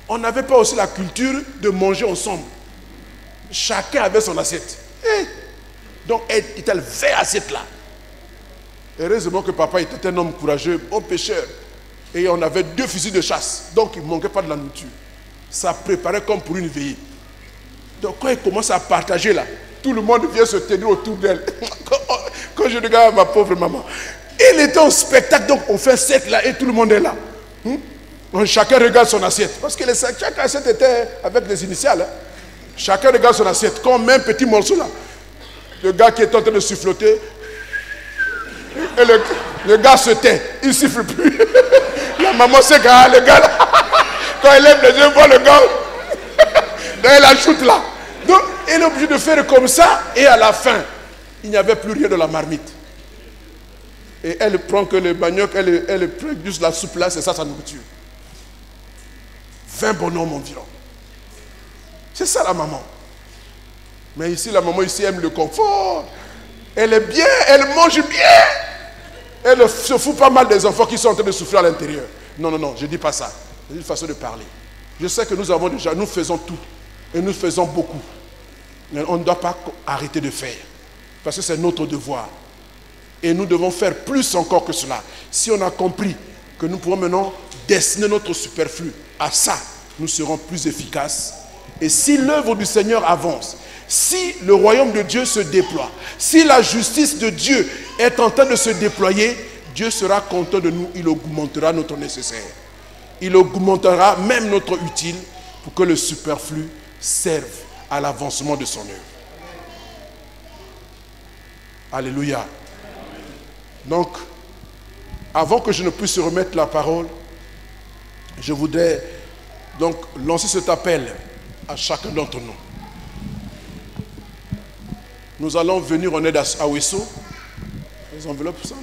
on n'avait pas aussi la culture de manger ensemble. Chacun avait son assiette. Donc, elle était le vert assiette là. Heureusement que papa était un homme courageux, bon pêcheur. Et on avait 2 fusils de chasse. Donc, il ne manquait pas de la nourriture. Ça préparait comme pour une veillée. Donc, quand il commence à partager là, tout le monde vient se tenir autour d'elle. Quand je regarde ma pauvre maman, il était au spectacle, donc on fait un cercle là et tout le monde est là. Donc, chacun regarde son assiette. Parce que chaque assiette était avec des initiales. Chacun regarde son assiette. Quand on met un petit morceau là, le gars qui est en train de siffloter, et le gars se tait, il ne siffle plus. La maman sait que le gars là, quand elle lève les yeux, voit le gars, donc elle ajoute là. Donc elle est obligée de faire comme ça, et à la fin, il n'y avait plus rien de la marmite. Et elle prend que le manioc, elle prend juste la soupe là, c'est ça sa nourriture. 20 bonhommes environ. C'est ça la maman. Mais ici, la maman ici aime le confort. Elle est bien, elle mange bien. Elle se fout pas mal des enfants qui sont en train de souffrir à l'intérieur. Non, non, non, je ne dis pas ça. C'est une façon de parler. Je sais que nous faisons tout. Et nous faisons beaucoup. Mais on ne doit pas arrêter de faire. Parce que c'est notre devoir. Et nous devons faire plus encore que cela. Si on a compris que nous pouvons maintenant destiner notre superflu à ça, nous serons plus efficaces. Et si l'œuvre du Seigneur avance, si le royaume de Dieu se déploie, si la justice de Dieu est en train de se déployer, Dieu sera content de nous, il augmentera notre nécessaire. Il augmentera même notre utile pour que le superflu serve à l'avancement de son œuvre. Alléluia. Donc, avant que je ne puisse remettre la parole, je voudrais donc lancer cet appel à chacun d'entre nous. Nous allons venir en aide à Wesso. Les enveloppes, ça.